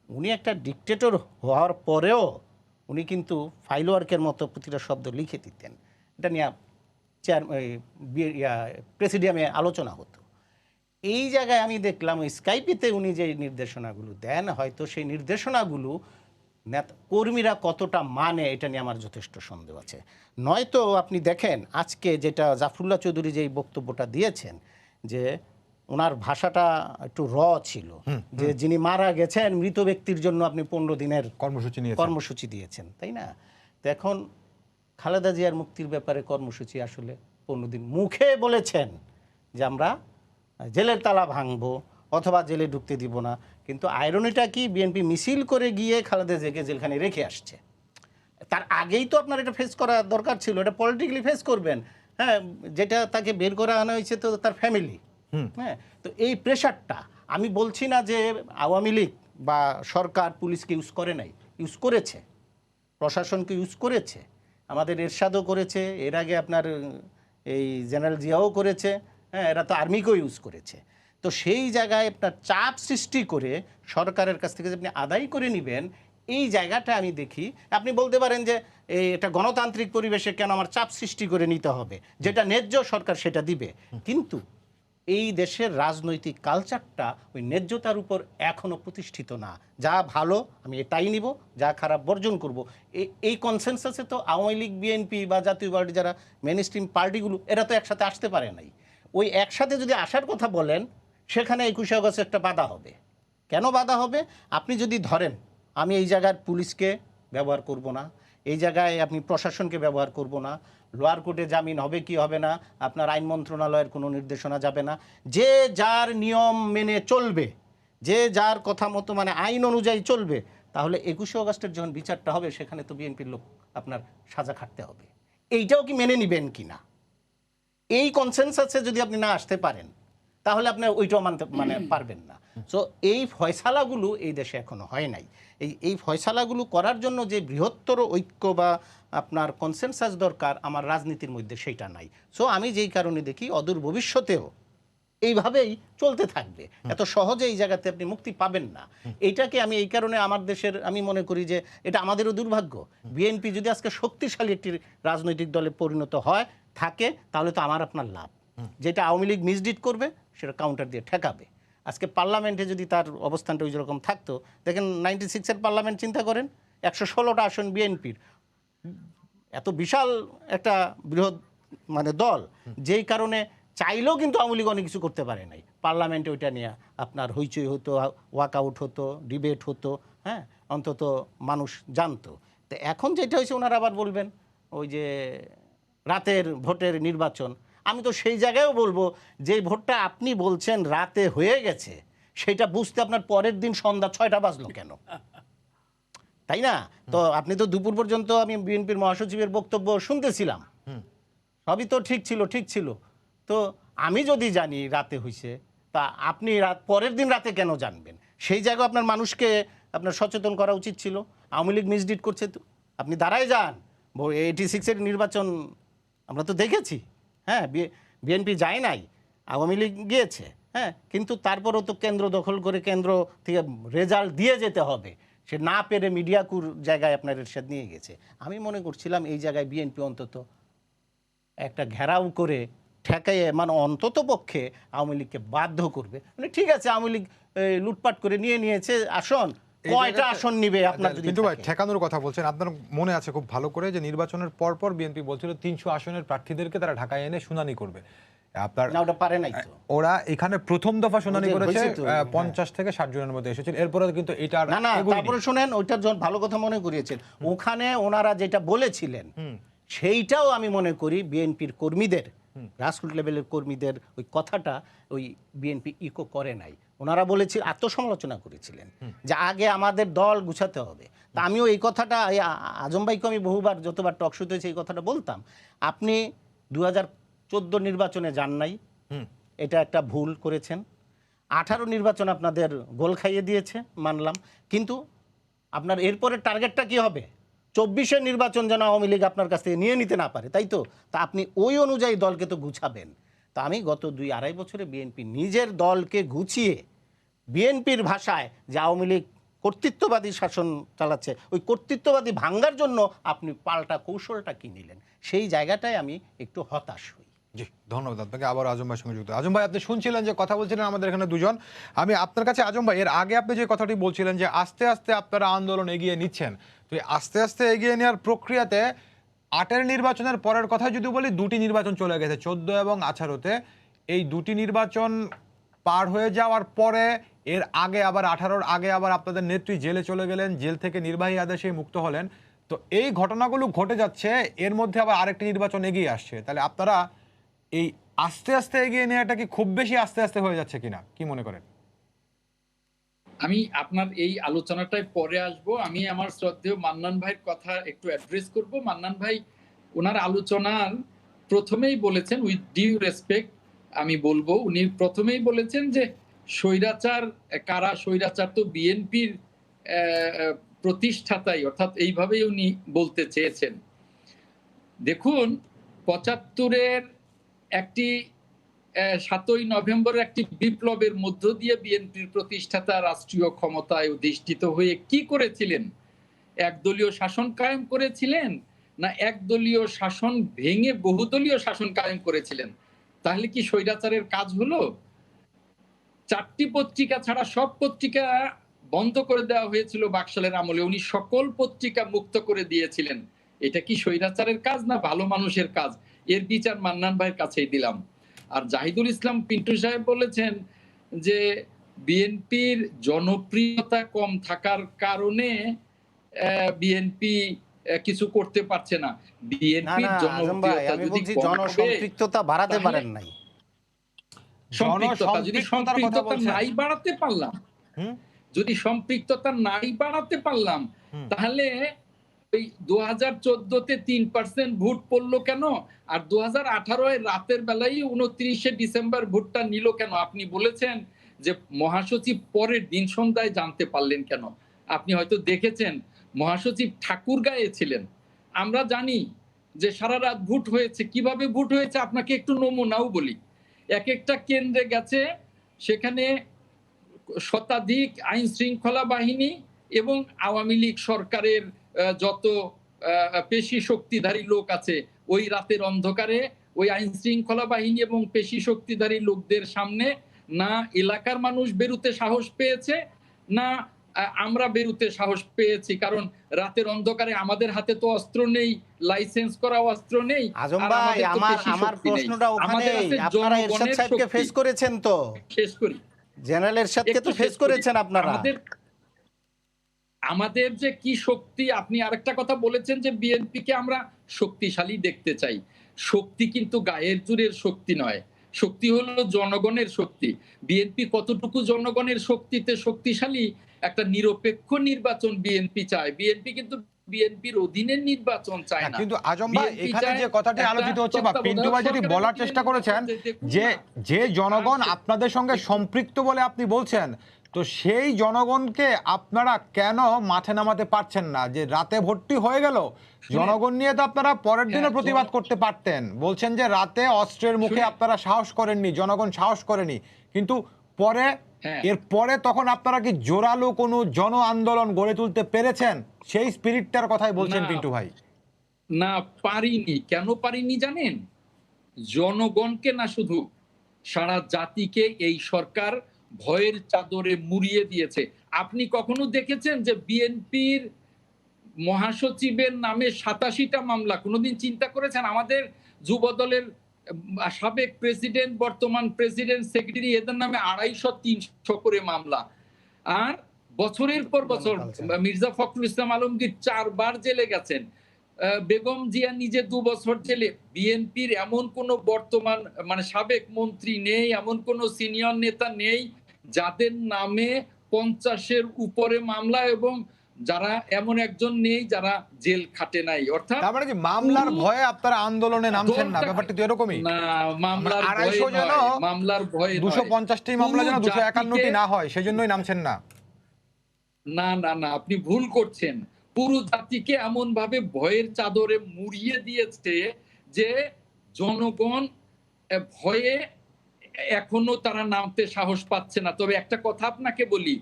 উনি একটা ডিক্টেটর হওয়ার পরেও উনি কিন্তু ফাইল ওয়ার্কের মতো প্রতিটা শব্দ লিখে দিতেন। এটা নিয়ে প্রেসিডিয়ামে আলোচনা হতো। এই জায়গায় আমি দেখলাম স্কাইপিতে উনি যে নির্দেশনাগুলো দেন, হয়তো সেই নির্দেশনাগুলো কর্মীরা কতটা মানে এটা নিয়ে আমার যথেষ্ট সন্দেহ আছে। নয়তো আপনি দেখেন আজকে যেটা জাফরুল্লাহ চৌধুরী যেই বক্তব্যটা দিয়েছেন, যে ওনার ভাষাটা একটু ছিল, যে যিনি মারা গেছেন মৃত ব্যক্তির জন্য আপনি 15 দিনের কর্মসূচি দিয়েছেন, তাই না? তো এখন খালেদা জিয়ার মুক্তির ব্যাপারে কর্মসূচি আসলে 15 দিন, মুখে বলেছেন যে আমরা জেলের তালা ভাঙবো অথবা জেলে ঢুকতে দিব না, কিন্তু আয়রনিটা কি, বিএনপি মিছিল করে গিয়ে খালেদা জিয়াকে জেলখানে রেখে আসছে। তার আগেই তো আপনার এটা ফেস করা দরকার ছিল, এটা পলিটিক্যালি ফেস করবেন, হ্যাঁ, যেটা তাকে বের করে আনা হয়েছে তো তার ফ্যামিলি, হ্যাঁ। তো এই প্রেশারটা, আমি বলছি না যে আওয়ামী লীগ বা সরকার পুলিশকে ইউজ করে নাই, ইউজ করেছে, প্রশাসনকে ইউজ করেছে, আমাদের এরশাদও করেছে, এর আগে আপনার এই জেনারেল জিয়াও করেছে, হ্যাঁ, এরা তো আর্মিকেও ইউজ করেছে। তো সেই জায়গায় আপনার চাপ সৃষ্টি করে সরকারের কাছ থেকে আপনি আদায় করে নেবেন, এই জায়গাটা আমি দেখি। আপনি বলতে পারেন যে এটা গণতান্ত্রিক পরিবেশে কেন আমার চাপ সৃষ্টি করে নিতে হবে, যেটা ন্যায্য সরকার সেটা দিবে, কিন্তু এই দেশের রাজনৈতিক কালচারটা ওই ন্যায্যতার উপর এখনও প্রতিষ্ঠিত না। যা ভালো আমি এটাই নিব, যা খারাপ বর্জন করব, এই কনসেনসাসে তো আওয়ামী লীগ, বিএনপি বা জাতীয় পার্টি যারা মেইন স্ট্রিম পার্টিগুলো, এরা তো একসাথে আসতে পারে নাই। ওই একসাথে যদি আসার কথা বলেন, সেখানে 21শে আগস্টে একটা বাধা হবে। কেন বাধা হবে? আপনি যদি ধরেন আমি এই জায়গার পুলিশকে ব্যবহার করব না, এই জায়গায় আপনি প্রশাসনকে ব্যবহার করব না, লোয়ার কোর্টে জামিন হবে কি হবে না, আপনার আইন মন্ত্রণালয়ের কোনো নির্দেশনা যাবে না, যে যার নিয়ম মেনে চলবে, যে যার কথা মতো মানে আইন অনুযায়ী চলবে, তাহলে 21শে অগস্টের যখন বিচারটা হবে সেখানে তো বিএনপির লোক আপনার সাজা খাটতে হবে। এইটাও কি মেনে নিবেন কি না? এই কনসেনসাসে যদি আপনি না আসতে পারেন তাহলে আপনি ওইটাও মানতে মানে পারবেন না। সো এই ফয়সালাগুলো এই দেশে এখনো হয় নাই। এই ফয়সালাগুলো করার জন্য যে বৃহত্তর ঐক্য বা আপনার কনসেনসাস দরকার, আমার রাজনীতির মধ্যে সেইটা নাই। সো আমি যেই কারণে দেখি অদূর ভবিষ্যতেও এইভাবেই চলতে থাকবে, এত সহজে এই জায়গাতে আপনি মুক্তি পাবেন না। এইটাকে আমি এই কারণে আমার দেশের আমি মনে করি যে এটা আমাদেরও দুর্ভাগ্য। বিএনপি যদি আজকে শক্তিশালী একটি রাজনৈতিক দলে পরিণত হয় থাকে, তাহলে তো আমার আপনার লাভ। যেটা আওয়ামী লীগ মিসডিড করবে সেটা কাউন্টার দিয়ে ঠেকাবে। আজকে পার্লামেন্টে যদি তার অবস্থানটা ওই রকম থাকতো, দেখেন 96-এর পার্লামেন্ট চিন্তা করেন, 116টা আসন বিএনপির, এত বিশাল একটা বৃহৎ মানে দল, যেই কারণে চাইলেও কিন্তু আওয়ামী লীগ অনেক কিছু করতে পারে নাই। পার্লামেন্টে ওইটা নিয়ে আপনার হইচই হতো, ওয়াকআউট হতো, ডিবেট হতো, হ্যাঁ, অন্তত মানুষ জানতো। তো এখন যেটা হয়েছে ওনারা আবার বলবেন ওই যে রাতের ভোটের নির্বাচন। আমি তো সেই জায়গায়ও বলবো যে ভোটটা আপনি বলছেন রাতে হয়ে গেছে, সেটা বুঝতে আপনার পরের দিন সন্ধ্যা 6টা বাজলো কেন? তাই না? তো আপনি তো দুপুর পর্যন্ত আমি বিএনপির মহাসচিবের বক্তব্য শুনতেছিলাম, সবই তো ঠিক ছিল। তো আমি যদি জানি রাতে হইছে, তা আপনি পরের দিন রাতে কেন জানবেন? সেই জায়গায় আপনার মানুষকে আপনার সচেতন করা উচিত ছিল। আওয়ামী লীগ মিসডিড করছে, তো আপনি দাঁড়ায় যান। 86-এর নির্বাচন আমরা তো দেখেছি, হ্যাঁ, বিএনপি যায় নাই, আওয়ামী লীগ গিয়েছে, হ্যাঁ, কিন্তু তারপরও তো কেন্দ্র দখল করে কেন্দ্র থেকে রেজাল্ট দিয়ে যেতে হবে, সে না পেরে মিডিয়াকুর জায়গায় আপনার এরশাদ নিয়ে গেছে। আমি মনে করছিলাম এই জায়গায় বিএনপি অন্তত একটা ঘেরাও করে ঠেকাইয়ে মানে অন্তত পক্ষে আওয়ামী লীগকে বাধ্য করবে। মানে ঠিক আছে, আওয়ামী লীগ লুটপাট করে নিয়েছে আসন, কয়টা আসন নিবে আপনার যদি কিন্তু ভাই থাকে? ঠেকানোর কথা বলছেন, আপনার মনে আছে খুব ভালো করে যে নির্বাচনের পরপর বিএনপি বলছিল 300 আসনের প্রার্থীদেরকে তারা ঢাকায় এনে শুনানি করবে। আপনার না, ওটা পারে নাই তো। ওরা এখানে প্রথম দফা শুনানি করেছে, হয়েছে তো, 50 থেকে 60 জনের মধ্যে এসেছিল, এরপরে কিন্তু এটা না, তারপরে শুনেন, ওইটার জন্য ভালো কথা মনে করিয়েছেন, ওখানে ওনারা যেটা বলেছিলেন সেইটাও আমি মনে করি বিএনপির কর্মীদের, গ্রাসরুট লেভেলের কর্মীদের ওই কথাটা ওই বিএনপি ইকো করে নাই। ওনারা বলেছিল, আত্মসমালোচনা করেছিলেন যে আগে আমাদের দল গুছাতে হবে। তা আমিও এই কথাটা আজম ভাইকে আমি বহুবার যতবার টক শোতে হয়েছে এই কথাটা বলতাম, আপনি 2014 নির্বাচনে যান নাই, এটা একটা ভুল করেছেন। 18 নির্বাচন আপনাদের গোল খাইয়ে দিয়েছে, মানলাম, কিন্তু আপনার এরপরে টার্গেটটা কি হবে? 24-এর নির্বাচন যেন আওয়ামী লীগ আপনার কাছ থেকে নিয়ে নিতে না পারে, তাই তো? তা আপনি ওই অনুযায়ী দলকে তো গুছাবেন। তা আমি গত 2-2.5 বছরে বিএনপি নিজের দলকে গুছিয়ে, বিএনপির ভাষায় যে আওয়ামী লীগ কর্তৃত্ববাদী শাসন চালাচ্ছে, ওই কর্তৃত্ববাদী ভাঙ্গার জন্য আপনি পাল্টা কৌশলটা কি নিলেন, সেই জায়গাটায় আমি একটু হতাশ হই। জি, ধন্যবাদ আপনাকে। আবার আজম ভাইয়ের সঙ্গে যুক্ত। আজম ভাই, আপনি শুনছিলেন যে কথা বলছিলেন আমাদের এখানে দুজন। আমি আপনার কাছে আজম ভাই, এর আগে আপনি যে কথাটি বলছিলেন যে আস্তে আস্তে আপনারা আন্দোলন এগিয়ে নিচ্ছেন, তো এই আস্তে আস্তে এগিয়ে নেওয়ার প্রক্রিয়াতে 8-এর নির্বাচনের পরের কথা যদি বলি, 2টি নির্বাচন চলে গেছে, 14 এবং 18-তে। এই 2টি নির্বাচন পার হয়ে যাওয়ার পরে এর আগে আবার 18-র আগে আবার আপনাদের নেত্রী জেলে চলে গেলেন, জেল থেকে নির্বাহী আদেশে মুক্ত হলেন। তো এই ঘটনাগুলো ঘটে যাচ্ছে, এর মধ্যে আবার আরেকটি নির্বাচন এগিয়ে আসছে। তাহলে আপনারা এই আস্তে আস্তে এগিয়ে নেওয়াটা কি খুব বেশি আস্তে আস্তে হয়ে যাচ্ছে কিনা, কি মনে করেন? আমি আপনার এই আলোচনাটায় পরে আসব। আমি আমার শ্রদ্ধেয় মান্নান ভাইয়ের কথা একটু অ্যাড্রেস করব। মান্নান ভাই ওনার আলোচনার প্রথমেই বলেছেন, উইথ ডিউ রেসপেক্ট আমি বলবো, উনি প্রথমেই বলেছেন যে স্বৈরাচার কারা, স্বৈরাচার তো বিএনপির প্রতিষ্ঠাতাই, অর্থাৎ এইভাবেই উনি বলতে চেয়েছেন। দেখুন, 75-এর একটি 7ই নভেম্বরের একটি বিপ্লবের মধ্য দিয়ে বিএনপির প্রতিষ্ঠাতা রাষ্ট্রীয় ক্ষমতায় অধিষ্ঠিত হয়ে কি করেছিলেন? একদলীয় শাসন কায়েম করেছিলেন, না একদলীয় শাসন ভেঙে বহুদলীয় শাসন কায়েম করেছিলেন? তাহলে কি স্বৈরাচারের কাজ হলো? 4টি পত্রিকা ছাড়া সব পত্রিকা বন্ধ করে দেওয়া হয়েছিল বাকশালের আমলে, উনি সকল পত্রিকা মুক্ত করে দিয়েছিলেন। এটা কি স্বৈরাচারের কাজ না ভালো মানুষের কাজ? এর বিচার মান্নান ভাইয়ের কাছেই দিলাম। আর জাহিদুল ইসলাম পিন্টু সাহেব বলেছেন যে বিএনপির জনপ্রিয়তা কম থাকার কারণে বিএনপি কিছু করতে পারছে না। বিএনপির জনপ্রিয়তা যদি জনসম্পৃক্ততা বাড়াতে পারেন নাই, সম্পৃক্ততা যদি সম্পৃক্ততা নাই বাড়াতে পারলাম, যদি সম্পৃক্ততা নাই বাড়াতে পারলাম, তাহলে ওই 2014-তে 3% ভোট পড়লো কেন, আর 2018 রাতের বেলায় 29শে ডিসেম্বর ভোটটা নিল কেন? আপনি বলেছেন যে মহাসচিব পরের দিন সন্ধ্যায় জানতে পারলেন কেন? আপনি হয়তো দেখেছেন মহাসচিব ঠাকুরগাঁয়ে ছিলেন। আমরা জানি যে সারা রাত ভোট হয়েছে। কিভাবে ভোট হয়েছে আপনাকে একটু নমুনাও বলি। এক একটা কেন্দ্রে গেছে, সেখানে শতাধিক আইন শৃঙ্খলা বাহিনী এবং আওয়ামী লীগ সরকারের যত পেশি শক্তিধারী লোক আছে, ওই রাতের অন্ধকারে ওই আইন শৃঙ্খলা বাহিনী এবং পেশি শক্তিধারী লোকদের সামনে না এলাকার মানুষ বেরুতে সাহস পেয়েছে, না আমরা বেরুতে সাহস পেয়েছি। কারণ রাতের অন্ধকারে আমাদের হাতে তো অস্ত্র নেই, লাইসেন্স করা অস্ত্র নেই। আজম ভাই, আমার প্রশ্নটা ওখানে, আপনারা এরশাদ সাহেবকে ফেস করেছেন তো? শেষ করি। জেনারেল এরশাদকে তো ফেস করেছেন আপনারা। আমাদের যে কি শক্তি, আপনি আরেকটা কথা বলেছেন যে বিএনপি কে আমরা শক্তিশালী দেখতে চাই। শক্তি কিন্তু গায়ের জোরের শক্তি নয়, শক্তি হলো জনগণের শক্তি। বিএনপি কতটুকু জনগণের শক্তিতে শক্তিশালী? একটা নিরপেক্ষ নির্বাচন বিএনপি চায়। বিএনপি কিন্তু বিএনপির অধীনের নির্বাচন চায় না। কিন্তু আজম ভাই, এখানে যে কথাটি আলোচিত হচ্ছে বা পিন্টু ভাই যেটি বলার চেষ্টা করেছেন যে জনগণ আপনাদের সঙ্গে সম্পৃক্ত বলে আপনি বলছেন, তো সেই জনগণকে আপনারা কেন মাঠে নামাতে পারছেন না? যে রাতে ভর্তি হয়ে গেল, জনগণ নিয়ে তো আপনারা পরের দিনে প্রতিবাদ করতে পারতেন। বলছেন যে রাতে অস্ত্রের মুখে আপনারা সাহস করেননি, জনগণ সাহস করেনি, কিন্তু পরে এরপরে তখন আপনারা কি জোরালো কোনো জন আন্দোলন গড়ে তুলতে পেরেছেন? সেই স্পিরিটটার কথাই বলছেন পিন্টু ভাই। না, পারিনি। কেন পারিনি জানেন? জনগণকে না, শুধু সারা জাতিকে এই সরকার ভয়ের চাদরে মুড়িয়ে দিয়েছে। আপনি কখনো দেখেছেন যে বিএনপির মহাসচিবের নামে 87টা মামলা? কোনোদিন চিন্তা করেছেন? আমাদের যুব দলের সাবেক প্রেসিডেন্ট, বর্তমান প্রেসিডেন্ট, সেক্রেটারি, এদের নামে 250-300 করে মামলা। আর বছরের পর বছর মির্জা ফখরুল ইসলাম আলমগীর 4 বার জেলে গেছেন, বেগম জিয়া নিজে 2 বছর জেলে। বিএনপির এমন কোন বর্তমান মানে সাবেক মন্ত্রী নেই, এমন কোন সিনিয়র নেতা নেই যাদের নামে 50-এর উপরে মামলা, এবং যারা এমন একজন নেই যারা জেল খাটে নাই। অর্থাৎ তার মানে কি মামলার ভয়ে আপনারা আন্দোলনে নামছেন না? ব্যাপারটা তো এরকমই না, মামলার ভয়ে 250 যেন, মামলার ভয়ে 250টি মামলা যেন 251টি না হয়, সেজন্যই নামছেন না। না না না, আপনি ভুল করছেন। পুরো জাতিকে এমন ভাবে ভয়ের চাদরে মুড়িয়ে দিয়েছে যে জনগণ ভয়ে এখনো তারা নামতে সাহস পাচ্ছে না। তবে একটা কথা আপনাকে বলি,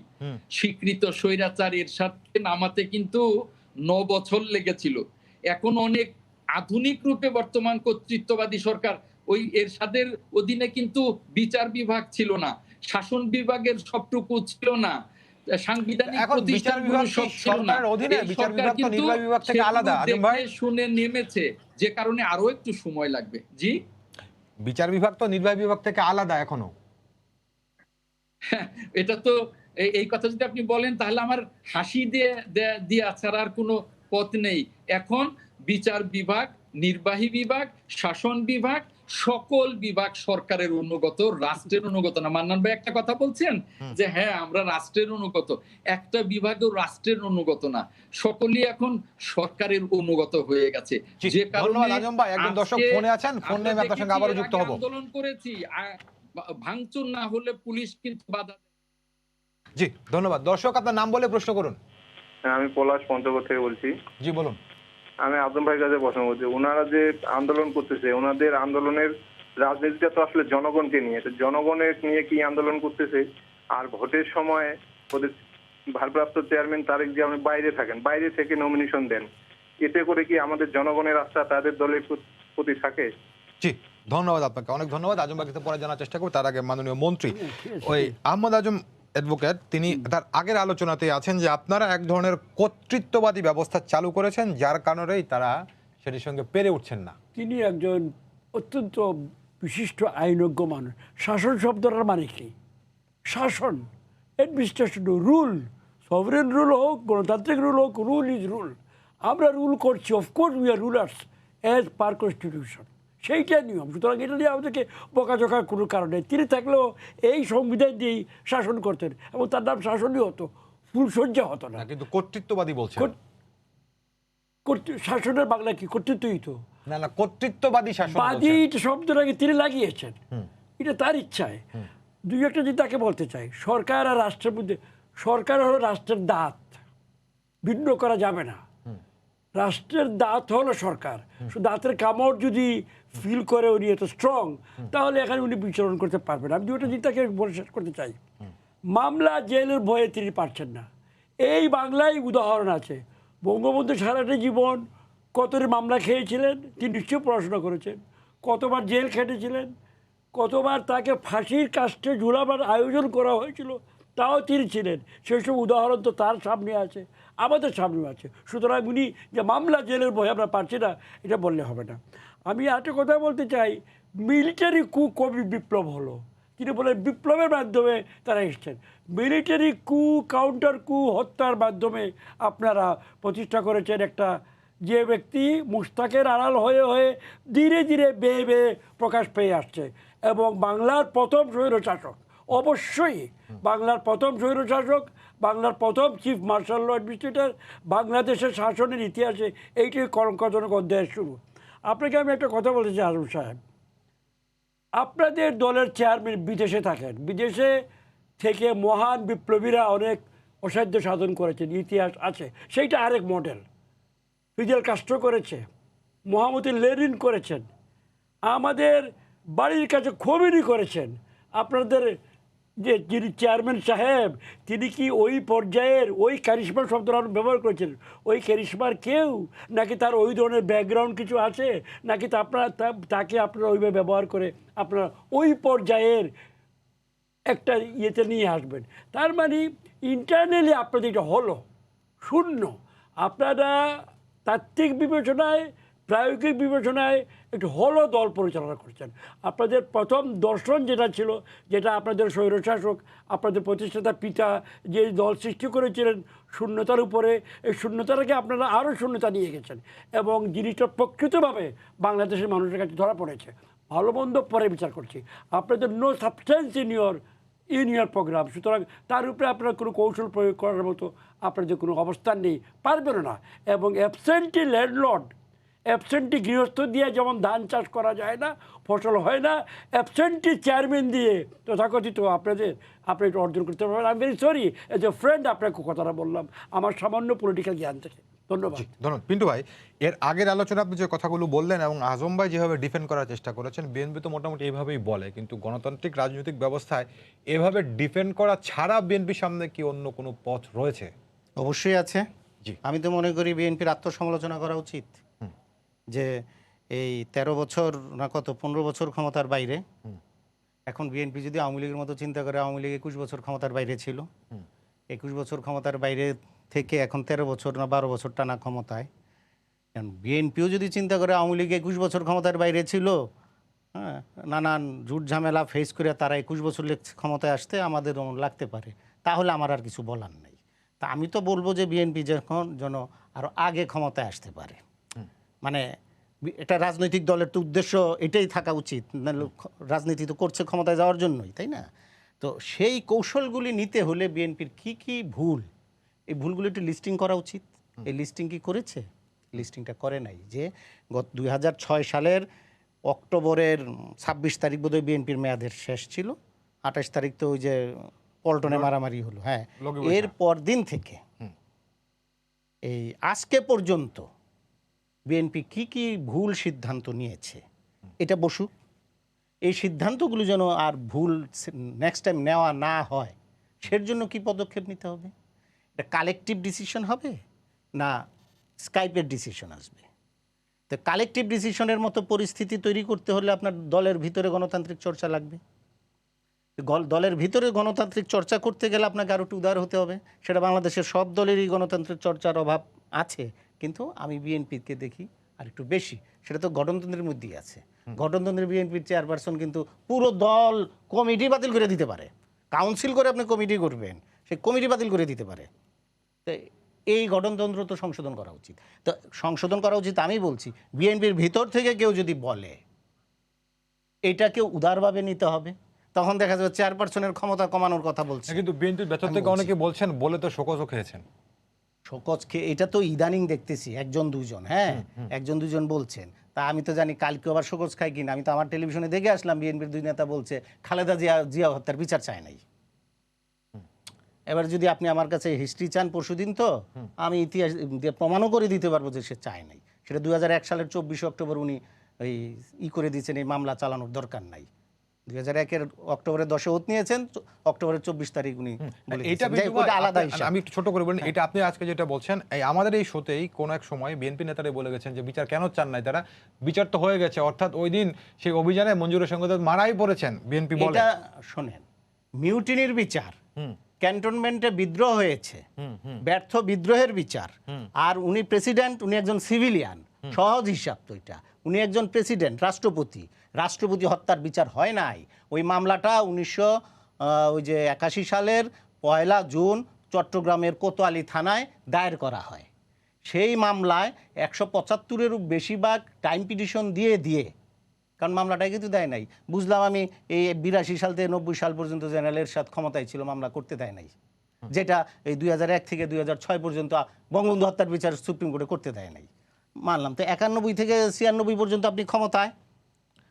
স্বীকৃত স্বৈরাচার এরশাদকে নামাতে কিন্তু 9 বছর লেগেছিল। এখন অনেক আধুনিক রূপে বর্তমান কর্তৃত্ববাদী সরকার, ওই এরশাদের অধীনে কিন্তু বিচার বিভাগ ছিল না, শাসন বিভাগের সবটুকু ছিল না, সাংবিধানিক প্রতিষ্ঠানগুলো সব ছিল না। বিচার বিভাগ তো নির্বাহী বিভাগ থেকে আলাদা। আজম ভাই, শুনে নেমেছে, যে কারণে আরো একটু সময় লাগবে। জি, বিচার বিভাগ তো নির্বাহী বিভাগ থেকে আলাদা এখনো। এটা তো এই কথা যদি আপনি বলেন তাহলে আমার হাসি দিয়ে ছাড়া আর কোনো পথ নেই। এখন বিচার বিভাগ, নির্বাহী বিভাগ, শাসন বিভাগ, সকল বিভাগ সরকারের অনুগত, রাষ্ট্রের অনুগত না। মান্নান ভাই একটা কথা বলছেন যে হ্যাঁ আমরা রাষ্ট্রের অনুগত, একটা বিভাগও রাষ্ট্রের অনুগত না, সকলেই এখন সরকারের অনুগত হয়ে গেছে। যে কারণে আজম ভাই, একজন দর্শক ফোনে আছেন, ফোন নিয়ে আপনার সঙ্গে আবারও যুক্ত হব। আন্দোলন করেছি, ভাঙচুর না হলে পুলিশ কিন্তু বাধা। জি ধন্যবাদ। দর্শক আপনার নাম বলে প্রশ্ন করুন। আমি পলাশ পঞ্চগড় থেকে বলছি। জি বলুন। আমি আজম ভাইয়ের কাছে প্রশ্ন করছি, ওনারা যে আন্দোলন করতেছে, ওনাদের আন্দোলনের রাজনীতিটা তো আসলে জনগণকে নিয়ে, জনগণের নিয়ে কি আন্দোলন করতেছে? আর ভোটের সময় ওদের ভারপ্রাপ্ত চেয়ারম্যান তারেক জিয়া বাইরে থাকেন, বাইরে থেকে নমিনেশন দেন, এতে করে কি আমাদের জনগণের আস্থা তাদের দলের প্রতি থাকে? জি ধন্যবাদ আপনাকে, অনেক ধন্যবাদ। আজম ভাইকে পরে জানার চেষ্টা করব। তার আগে মাননীয় মন্ত্রী ওই আহমদ আজম অ্যাডভোকেট, তিনি তার আগের আলোচনাতে আছেন যে আপনারা এক ধরনের কর্তৃত্ববাদী ব্যবস্থা চালু করেছেন, যার কারণেই তারা সেটির সঙ্গে পেরে উঠছেন না। তিনি একজন অত্যন্ত বিশিষ্ট আইনজ্ঞ মানুষ। শাসন শব্দটার মানে কি? শাসন, অ্যাডমিনিস্ট্রেশন, রুল, সভরেন রুল হোক, গণতান্ত্রিক রুল হোক, রুল ইজ রুল। আমরা রুল করছি, of course we are rulers as per constitution. সেইটা নিয়ম। সুতরাং এটা নিয়ে আমাদেরকে বকাঝকার কোনো কারণ নেই। তিনি থাকলেও এই সংবিধান দিয়েই শাসন করতেন এবং তার নাম শাসনই হতো, ফুলসজ্জা হতো না। কিন্তু কর্তৃত্ববাদী বলছেন। শাসনের বাংলা কি কর্তৃত্বই তো, না না, কর্তৃত্ববাদী শাসন বাদী বলছেন। শব্দটাকে তিনি লাগিয়েছেন, এটা তার ইচ্ছায়। দুই একটা যদি তাকে বলতে চাই, সরকার আর রাষ্ট্রের মধ্যে, সরকার হলো রাষ্ট্রের দাঁত, ভিন্ন করা যাবে না। রাষ্ট্রের দাঁত হলো সরকার। দাঁতের কামড় যদি ফিল করে উনি এত স্ট্রং, তাহলে এখানে উনি বিচরণ করতে পারবেন। আমি দুটো জিনিস তাকে বলে শেষ করতে চাই। মামলা জেলের ভয়ে তিনি পারছেন না। এই বাংলায় উদাহরণ আছে। বঙ্গবন্ধু সারাটা জীবন কতটি মামলা খেয়েছিলেন, তিনি নিশ্চয়ই পড়াশোনা করেছেন। কতবার জেল খেটেছিলেন, কতবার তাকে ফাঁসির কাস্টে ঝুলাবার আয়োজন করা হয়েছিল, তাও তিনি ছিলেন। সেই সব উদাহরণ তো তার সামনে আছে, আমাদের সামনে আছে। সুতরাং উনি যে মামলা জেলের ভয় আমরা পারছি না, এটা বললে হবে না। আমি একটা কথা বলতে চাই, মিলিটারি কু কবি বিপ্লব হলো, তিনি বলেন বিপ্লবের মাধ্যমে তারা এসছেন। মিলিটারি কু, কাউন্টার কু, হত্যার মাধ্যমে আপনারা প্রতিষ্ঠা করেছেন একটা, যে ব্যক্তি মুস্তাকের আড়াল হয়ে হয়ে ধীরে ধীরে বেয়ে বেয়ে প্রকাশ পেয়ে আসছে। এবং বাংলার প্রথম স্বৈরশাসক, অবশ্যই বাংলার প্রথম স্বৈরশাসক, বাংলার প্রথম চিফ মার্শাল ল অ্যাডমিনিস্ট্রেটর, বাংলাদেশের শাসনের ইতিহাসে এইটাই কলঙ্কজনক অধ্যায়ের শুরু। আপনাকে আমি একটা কথা বলতে চাই আজম সাহেব, আপনাদের দলের চেয়ারম্যান বিদেশে থাকেন, বিদেশে থেকে মহান বিপ্লবীরা অনেক অসাধ্য সাধন করেছেন, ইতিহাস আছে, সেইটা আরেক মডেল। ফিদেল কাস্ট্রো করেছে, মোহাম্মদ লেনিন করেছেন, আমাদের বাড়ির কাছে খোমেনি করেছেন। আপনাদের যে যিনি চেয়ারম্যান সাহেব, তিনি কি ওই পর্যায়ের ওই ক্যারিশমা শব্দটা ব্যবহার করেছেন? ওই ক্যারিশমার কেউ, নাকি তার ওই ধরনের ব্যাকগ্রাউন্ড কিছু আছে, নাকি তা আপনারা তাকে আপনারা ওইভাবে ব্যবহার করে আপনারা ওই পর্যায়ের একটা ইয়েতে নিয়ে আসবেন? তার মানে ইন্টারনালি আপনাদের এটা হলো শূন্য। আপনারা তাত্ত্বিক বিবেচনায়, প্রায়োগিক বিবেচনায় একটু হলো দল পরিচালনা করছেন। আপনাদের প্রথম দর্শন যেটা ছিল, যেটা আপনাদের স্বৈরশাসক, আপনাদের প্রতিষ্ঠাতা পিতা যে দল সৃষ্টি করেছিলেন শূন্যতার উপরে, এই শূন্যতাটাকে আপনারা আরও শূন্যতা নিয়ে গেছেন এবং জিনিসটা প্রকৃতভাবে বাংলাদেশের মানুষের কাছে ধরা পড়েছে। ভালো মন্দ পরে বিচার করছি, আপনাদের no substance in your programme. সুতরাং তার উপরে আপনার কোনো কৌশল প্রয়োগ করার মতো আপনাদের কোনো অবস্থান নেই, পারবেন না। এবং অ্যাবসেন্টি ল্যান্ডলর্ড, অ্যাবসেন্টি গৃহস্থ দিয়ে যেমন ধান চাষ করা যায় না, ফসল হয় না, অ্যাবসেন্টি চেয়ারম্যান দিয়ে তথাকথিত আপনি এটা অর্জন করতে পারবেন। আমি very sorry, as a friend আপনাকে কথাটা বললাম আমার সামান্য পলিটিক্যাল জ্ঞান থেকে। ধন্যবাদ। ধন্যবাদ পিন্টু ভাই। এর আগের আলোচনা আপনি যে কথাগুলো বললেন এবং আজম ভাই যেভাবে ডিফেন্ড করার চেষ্টা করেছেন, বিএনপি তো মোটামুটি এইভাবেই বলে, কিন্তু গণতান্ত্রিক রাজনৈতিক ব্যবস্থায় এভাবে ডিফেন্ড করা ছাড়া বিএনপির সামনে কি অন্য কোনো পথ রয়েছে? অবশ্যই আছে। জি। আমি তো মনে করি বিএনপির আত্মসমালোচনা করা উচিত, যে এই 13 বছর না কত 15 বছর ক্ষমতার বাইরে, এখন বিএনপি যদি আওয়ামী লীগের মতো চিন্তা করে, আওয়ামী লীগ 21 বছর ক্ষমতার বাইরে ছিল, 21 বছর ক্ষমতার বাইরে থেকে এখন 13 বছর না 12 বছর টানা ক্ষমতায়। কারণ বিএনপিও যদি চিন্তা করে আওয়ামী লীগ 21 বছর ক্ষমতার বাইরে ছিল, হ্যাঁ, নানান ঝুট ঝামেলা ফেস করে তারা 21 বছর ক্ষমতায় আসতে আমাদের লাগতে পারে, তাহলে আমার আর কিছু বলার নেই। তা আমি তো বলবো যে বিএনপি যখন যেন আরও আগে ক্ষমতায় আসতে পারে। মানে এটা রাজনৈতিক দলের তো উদ্দেশ্য এটাই থাকা উচিত, রাজনীতি তো করছে ক্ষমতায় যাওয়ার জন্যই, তাই না? তো সেই কৌশলগুলি নিতে হলে বিএনপির কি ভুল, এই ভুলগুলি একটু লিস্টিং করা উচিত। এই লিস্টিং কি করেছে? লিস্টিংটা করে নাই। যে গত 2006 সালের অক্টোবরের 26 তারিখ বোধহয় বিএনপির মেয়াদের শেষ ছিল, 28 তারিখ তো ওই যে পল্টনে মারামারি হলো, হ্যাঁ, এর পর দিন থেকে এই আজকে পর্যন্ত বিএনপি কি ভুল সিদ্ধান্ত নিয়েছে এটা বসুক। এই সিদ্ধান্তগুলো যেন আর ভুল নেক্সট টাইম নেওয়া না হয়, সের জন্য কি পদক্ষেপ নিতে হবে? এটা কালেকটিভ ডিসিশন হবে না স্কাইপের ডিসিশন আসবে? তো কালেকটিভ ডিসিশনের মতো পরিস্থিতি তৈরি করতে হলে আপনার দলের ভিতরে গণতান্ত্রিক চর্চা লাগবে। দলের ভিতরে গণতান্ত্রিক চর্চা করতে গেলে আপনাকে আরও একটু উদার হতে হবে। সেটা বাংলাদেশের সব দলেরই গণতান্ত্রিক চর্চার অভাব আছে, কিন্তু আমি বিএনপিকে দেখি আর একটু বেশি। সেটা তো গঠনতন্ত্রের মধ্যেই আছে। গঠনতন্ত্রের বিএনপির চেয়ারপারসন কিন্তু পুরো দল কমিটি বাতিল করে দিতে পারে, কাউন্সিল করে আপনি কমিটি করবেন, সেই কমিটি বাতিল করে দিতে পারে। তো এই গঠনতন্ত্র তো সংশোধন করা উচিত। তো সংশোধন করা উচিত আমি বলছি, বিএনপির ভিতর থেকে কেউ যদি বলে এটাকে উদারভাবে নিতে হবে। তখন দেখা যাবে চেয়ারপারসনের ক্ষমতা কমানোর কথা বলছে। কিন্তু বিএনপির ভেতর থেকে অনেকে বলছেন বলে তো শোকজও খেয়েছেন। শোকজকে এটা তো ইদানিং দেখতেছি একজন দুজন, হ্যাঁ একজন দুজন বলছেন। তা আমি তো জানি কালকে আবার শোকজ খাই কিনা। আমি তো আমার টেলিভিশনে দেখে আসলাম বিএনপির দুই নেতা বলছে খালেদা জিয়া হত্যার বিচার চায় নাই। এবার যদি আপনি আমার কাছে হিস্ট্রি চান পরশুদিন, তো আমি ইতিহাস দিয়ে প্রমাণও করে দিতে পারবো যে সে চায় নাই। সেটা 2001 সালের 24 অক্টোবর উনি এই করে দিয়েছেন, এই মামলা চালানোর দরকার নাই। 2001-এর অক্টোবরের 10-এ ওত নিয়েছেন, অক্টোবরের 24 তারিখ উনি বলে এটা দিয়েছেন। ওটা আলাদা হিসাব। আমি একটু ছোট করে বলেন, এটা আপনি আজকে যেটা বলছেন, এই আমাদের এই শোতেই কোন এক সময় বিএনপি নেতারা বলে গেছেন যে বিচার কেন চান নাই তারা, বিচার তো হয়ে গেছে, অর্থাৎ ওই দিন সেই অভিযানে মঞ্জুরের সঙ্গে মারাই পড়েছেন বিএনপি বলে। এটা শোনেন, মিউটিনির বিচার, ক্যান্টনমেন্টে বিদ্রোহ হয়েছে, ব্যর্থ বিদ্রোহের বিচার, আর উনি প্রেসিডেন্ট, উনি একজন সিভিলিয়ান, সহজ হিসাব তো এটা। উনি একজন প্রেসিডেন্ট, রাষ্ট্রপতি হত্যার বিচার হয় নাই। ওই মামলাটা 1981 সালের 1 জুন চট্টগ্রামের কোতোয়ালি থানায় দায়ের করা হয়। সেই মামলায় 175-এরও বেশিরভাগ টাইম পিটিশন দিয়ে কারণ মামলাটাই কিন্তু দেয় নাই। বুঝলাম আমি এই 82 সাল থেকে 90 সাল পর্যন্ত জেনারেল এরশাদ ক্ষমতায় ছিল, মামলা করতে দেয় নাই। যেটা এই 2001 থেকে 2006 পর্যন্ত বঙ্গবন্ধু হত্যার বিচার সুপ্রিম কোর্টে করতে দেয় নাই। মানলাম, তো 91 থেকে 96 পর্যন্ত আপনি ক্ষমতায়,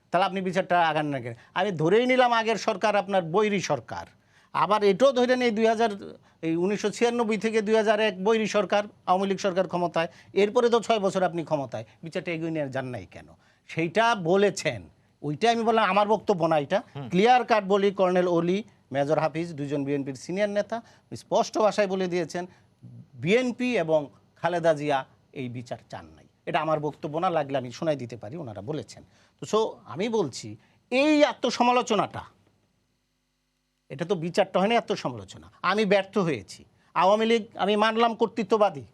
তাহলে আপনি বিচারটা আগান না কেন? আমি ধরেই নিলাম আগের সরকার আপনার বৈরী সরকার। আবার এটাও ধরে নেই 1996 থেকে 2001 বৈরী সরকার, আওয়ামী লীগ সরকার ক্ষমতায়। এরপরে তো 6 বছর আপনি ক্ষমতায়, বিচারটা এগিয়ে নিয়ে যান নাই কেন? সেইটা বলেছেন, ওইটা আমি বললাম আমার বক্তব্য না, এটা ক্লিয়ার কাট বলি। কর্নেল ওলি, মেজর হাফিজ, দুজন বিএনপির সিনিয়র নেতা স্পষ্ট ভাষায় বলে দিয়েছেন বিএনপি এবং খালেদা জিয়া এই বিচার চান নাই। এটা আমার বক্তব্য না, লাগলে আমি শোনাই দিতে পারি, ওনারা বলেছেন। তো আমি বলছি এই আত্মসমালোচনাটা, এটা তো বিচারটা হয়নি, আত্মসমালোচনা। আমি ব্যর্থ হয়েছি। আওয়ামী লীগ আমি মানলাম কর্তৃত্ববাদী,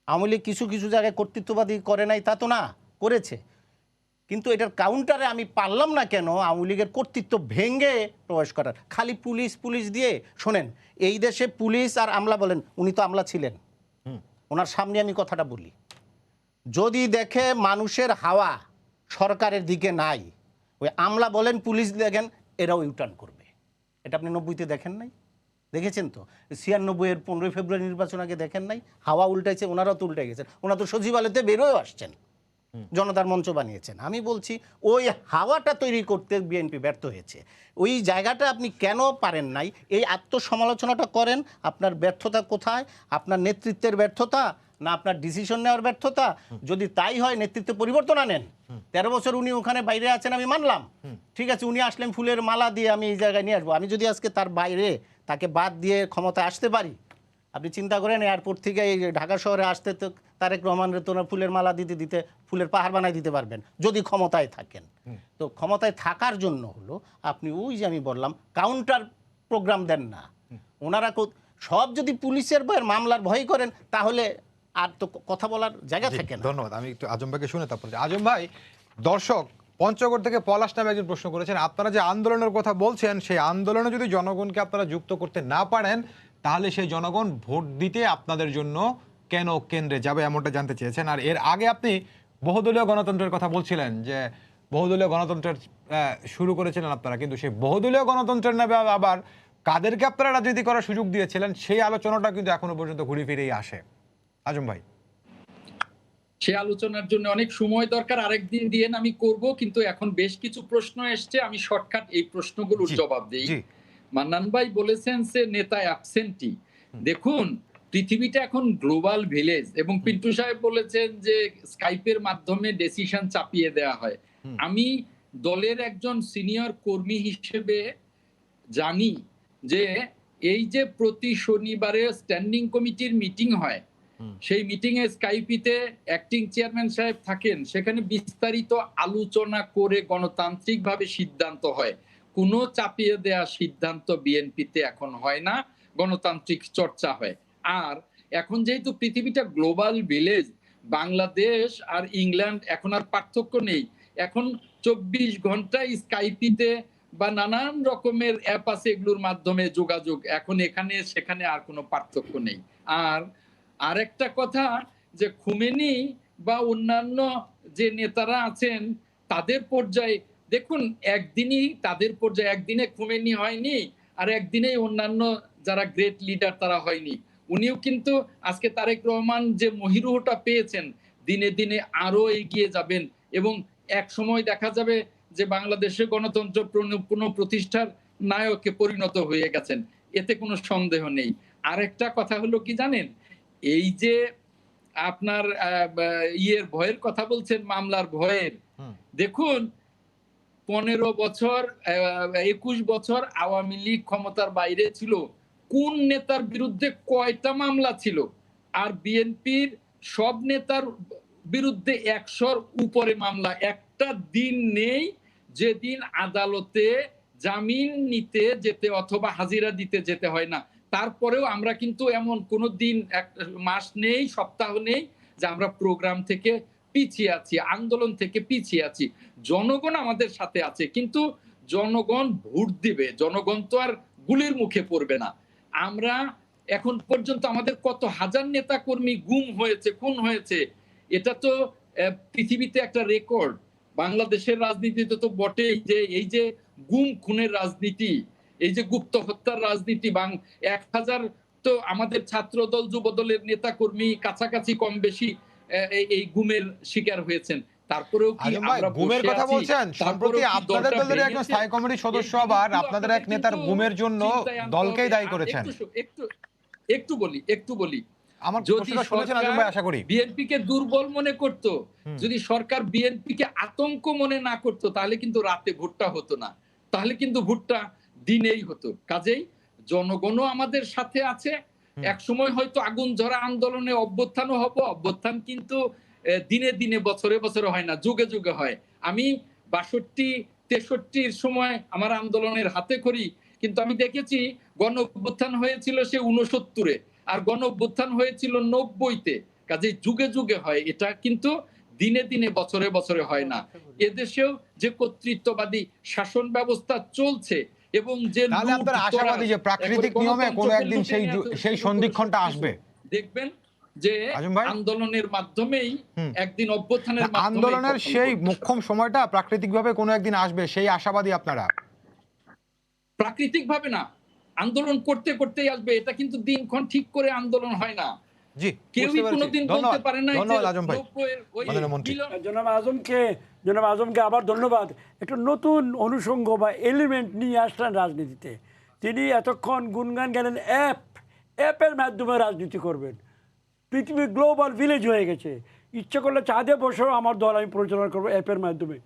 আওয়ামী লীগ কিছু কিছু জায়গায় কর্তৃত্ববাদী করে নাই তা তো না, করেছে। কিন্তু এটার কাউন্টারে আমি পারলাম না কেন আওয়ামী লীগের কর্তৃত্ব ভেঙে প্রবেশ করার। খালি পুলিশ দিয়ে, শোনেন এই দেশে পুলিশ আর আমলা বলেন, উনি তো আমলা ছিলেন, ওনার সামনে আমি কথাটা বলি, যদি দেখে মানুষের হাওয়া সরকারের দিকে নাই, ওই আমলা বলেন পুলিশ দেখেন, এরাও ইউটার্ন করবে। এটা আপনি 90-তে দেখেন নাই? দেখেছেন তো 96-এর 15 ফেব্রুয়ারি নির্বাচন আগে দেখেন নাই? হাওয়া উল্টাইছে, ওনারাও তো উল্টে গেছেন। ওনারা তো সচিবালয়তে বেরোয় আসছেন, জনতার মঞ্চ বানিয়েছেন। আমি বলছি ওই হাওয়াটা তৈরি করতে বিএনপি ব্যর্থ হয়েছে। ওই জায়গাটা আপনি কেন পারেন নাই? এই আত্মসমালোচনাটা করেন। আপনার ব্যর্থতা কোথায়? আপনার নেতৃত্বের ব্যর্থতা না আপনার ডিসিশন নেওয়ার ব্যর্থতা? যদি তাই হয় নেতৃত্ব পরিবর্তন আনেন। 13 বছর উনি ওখানে বাইরে আছেন, আমি মানলাম, ঠিক আছে, উনি আসলেন ফুলের মালা দিয়ে, আমি এই জায়গায় নিয়ে আসবো। আমি যদি আজকে তার বাইরে তাকে বাদ দিয়ে ক্ষমতায় আসতে পারি, আপনি চিন্তা করেন এয়ারপোর্ট থেকে এই ঢাকা শহরে আসতে তো তারেক রহমানের তো ফুলের মালা দিতে ফুলের পাহাড় বানাই দিতে পারবেন যদি ক্ষমতায় থাকেন। তো ক্ষমতায় থাকার জন্য হলো আপনি ওই যে আমি বললাম কাউন্টার প্রোগ্রাম দেন না। ওনারা সব যদি পুলিশের ভয়ের মামলার ভয় করেন তাহলে আর তো কথা বলার জায়গা থাকে না। ধন্যবাদ। আমি একটু আজম ভাইকে শুনে তারপরে। আজম ভাই, দর্শক পঞ্চগড় থেকে পলাশ নামে একজন প্রশ্ন করেছেন, আপনারা যে আন্দোলনের কথা বলছেন সেই আন্দোলনে যদি জনগণকে আপনারা যুক্ত করতে না পারেন তাহলে সেই জনগণ ভোট দিতে আপনাদের জন্য কেন কেন্দ্রে যাবে, এমনটা জানতে চেয়েছেন। আর এর আগে আপনি বহুদলীয় গণতন্ত্রের কথা বলছিলেন যে বহুদলীয় গণতন্ত্রের শুরু করেছিলেন আপনারা, কিন্তু সেই বহুদলীয় গণতন্ত্রের নামে আবার কাদেরকে আপনারা রাজনীতি করার সুযোগ দিয়েছিলেন সেই আলোচনাটা কিন্তু এখনো পর্যন্ত ঘুরে ফিরেই আসে। আজম ভাই, সে আলোচনার জন্য অনেক সময় দরকার, আরেকদিন দিয়ে আমি করব, কিন্তু এখন বেশ কিছু প্রশ্ন এসছে, আমি শর্টকাট এই প্রশ্নগুলোর জবাব দেই। মান্নান ভাই বলেছেন যে নেতা অ্যাবসেন্টি। দেখুন পৃথিবীটা এখন গ্লোবাল ভিলেজ, এবং পিন্টু সাহেব বলেছেন যে স্কাইপের মাধ্যমে ডিসিশন চাপিয়ে দেওয়া হয়। আমি দলের একজন সিনিয়র কর্মী হিসেবে জানি যে এই যে প্রতি শনিবারে স্ট্যান্ডিং কমিটির মিটিং হয়, সেই মিটিং এ স্কাইপিতে অ্যাক্টিং চেয়ারম্যান সাহেব থাকেন, সেখানে বিস্তারিত আলোচনা করে গণতান্ত্রিকভাবে সিদ্ধান্ত হয়। কোনো চাপিয়ে দেয়া সিদ্ধান্ত বিএনপিতে এখন হয় না, গণতান্ত্রিক চর্চা হয়। আর এখন যেহেতু পৃথিবীটা গ্লোবাল ভিলেজ, বাংলাদেশ আর ইংল্যান্ড এখন আর পার্থক্য নেই। এখন 24 ঘন্টায় স্কাইপিতে বা নানান রকমের অ্যাপ আছে, এগুলোর মাধ্যমে যোগাযোগ। এখন এখানে সেখানে আর কোনো পার্থক্য নেই। আর আরেকটা কথা, যে খুমেনি বা অন্যান্য যে নেতারা আছেন তাদের পর্যায়ে দেখুন একদিনই তাদের পর্যায়ে, একদিনে খুমেনি হয়নি আর একদিনেই অন্যান্য যারা গ্রেট লিডার তারা হয়নি। উনিও কিন্তু আজকে তারেক রহমান যে মহিরুহটা পেয়েছেন, দিনে দিনে আরো এগিয়ে যাবেন এবং এক সময় দেখা যাবে যে বাংলাদেশে গণতন্ত্র পুনঃপ্রতিষ্ঠার নায়কে পরিণত হয়ে গেছেন, এতে কোনো সন্দেহ নেই। আরেকটা কথা হলো কি জানেন, এই যে আপনার ইয়ের ভয়ের কথা বলছেন, মামলার ভয়ের, দেখুন 15 বছর 21 বছর আওয়ামী লীগ ক্ষমতার বাইরে ছিল, কোন নেতার বিরুদ্ধে কয়টা মামলা ছিল? আর বিএনপির সব নেতার বিরুদ্ধে 100-র উপরে মামলা। একটা দিন নেই যেদিন আদালতে জামিন নিতে যেতে অথবা হাজিরা দিতে যেতে হয় না। তারপরেও আমরা কিন্তু এমন কোনো দিন, এক মাস নেই, সপ্তাহ নেই যে আমরা প্রোগ্রাম থেকে পিছিয়ে আছি, আন্দোলন থেকে পিছিয়ে আছি। জনগণ আমাদের সাথে আছে, কিন্তু জনগণ ভোট দিবে, জনগণ তো আর গুলির মুখে পড়বে না। আমরা এখন পর্যন্ত আমাদের কত হাজার নেতা কর্মী গুম হয়েছে, খুন হয়েছে, এটা তো পৃথিবীতে একটা রেকর্ড। বাংলাদেশের রাজনীতিতে তো বটেই যে এই যে গুম খুনের রাজনীতি, এই যে গুপ্ত হত্যার রাজনীতি, 1000 তো আমাদের ছাত্র দল যুব দলের নেতা কর্মী কাছাকাছি কম বেশি এই গুমের শিকার হয়েছেন। তারপরেও কি আমরা গুমের কথা বলছেন? সম্প্রতি আপনাদের দলের একজন স্থায়ী কমিটির সদস্য আবার আপনাদের এক নেতার গুমের জন্য দলকেই দায়ী করেছেন। একটু বলি আমার যদি শুনেছেন আজম ভাই, আশা করি। বিএনপি কে দুর্বল মনে করত, যদি সরকার বিএনপি কে আতঙ্ক মনে না করত, তাহলে কিন্তু রাতে ভোটটা হতো না, তাহলে কিন্তু ভোটটা দিনেই হতো। কাজেই জনগণও আমাদের সাথে আছে। এক সময় হয়তো আগুন ঝরা আন্দোলনে অভ্যুত্থানও হবে, অভ্যুত্থান কিন্তু দিনে দিনে বছরে বছরে হয় না, যুগে যুগে হয়। আমি 62-63 সময় আমার আন্দোলনের হাতে খড়ি, কিন্তু আমি দেখেছি গণ অভ্যুত্থান হয়েছিল সে 69-এ, আর গণ অভ্যুত্থান হয়েছিল 90-তে। কাজে যুগে যুগে হয়, এটা কিন্তু দিনে দিনে বছরে বছরে হয় না। এদেশেও যে কর্তৃত্ববাদী শাসন ব্যবস্থা চলছে এবং যে তাহলে আপনারা আশাবাদী যে প্রাকৃতিক নিয়মে কোনো একদিন সেই সন্ধিক্ষণটা আসবে? দেখবেন যে আন্দোলনের মাধ্যমেই একদিন অভ্যুত্থানের মাধ্যমে আন্দোলনের সেই মোক্ষম সময়টা প্রাকৃতিকভাবে কোনো একদিন আসবে, সেই আশাবাদী আপনারা? প্রাকৃতিক ভাবে না, আন্দোলন করতে করতেই আসবে। এটা কিন্তু দিনক্ষণ ঠিক করে আন্দোলন হয় না। জি, কেউই কোনোদিন বলতে পারে না। ধন্যবাদ আজম ভাই। জনাব আজমকে আবার ধন্যবাদ। একটা নতুন অনুষঙ্গ বা এলিমেন্ট নিয়ে আসলেন রাজনীতিতে। তিনি এতক্ষণ গুণগান গেলেন অ্যাপের মাধ্যমে রাজনীতি করবেন। পৃথিবী গ্লোবাল ভিলেজ হয়ে গেছে, ইচ্ছে করলে চাঁদে বসেও আমার দল আমি পরিচালনা করবো অ্যাপের মাধ্যমে।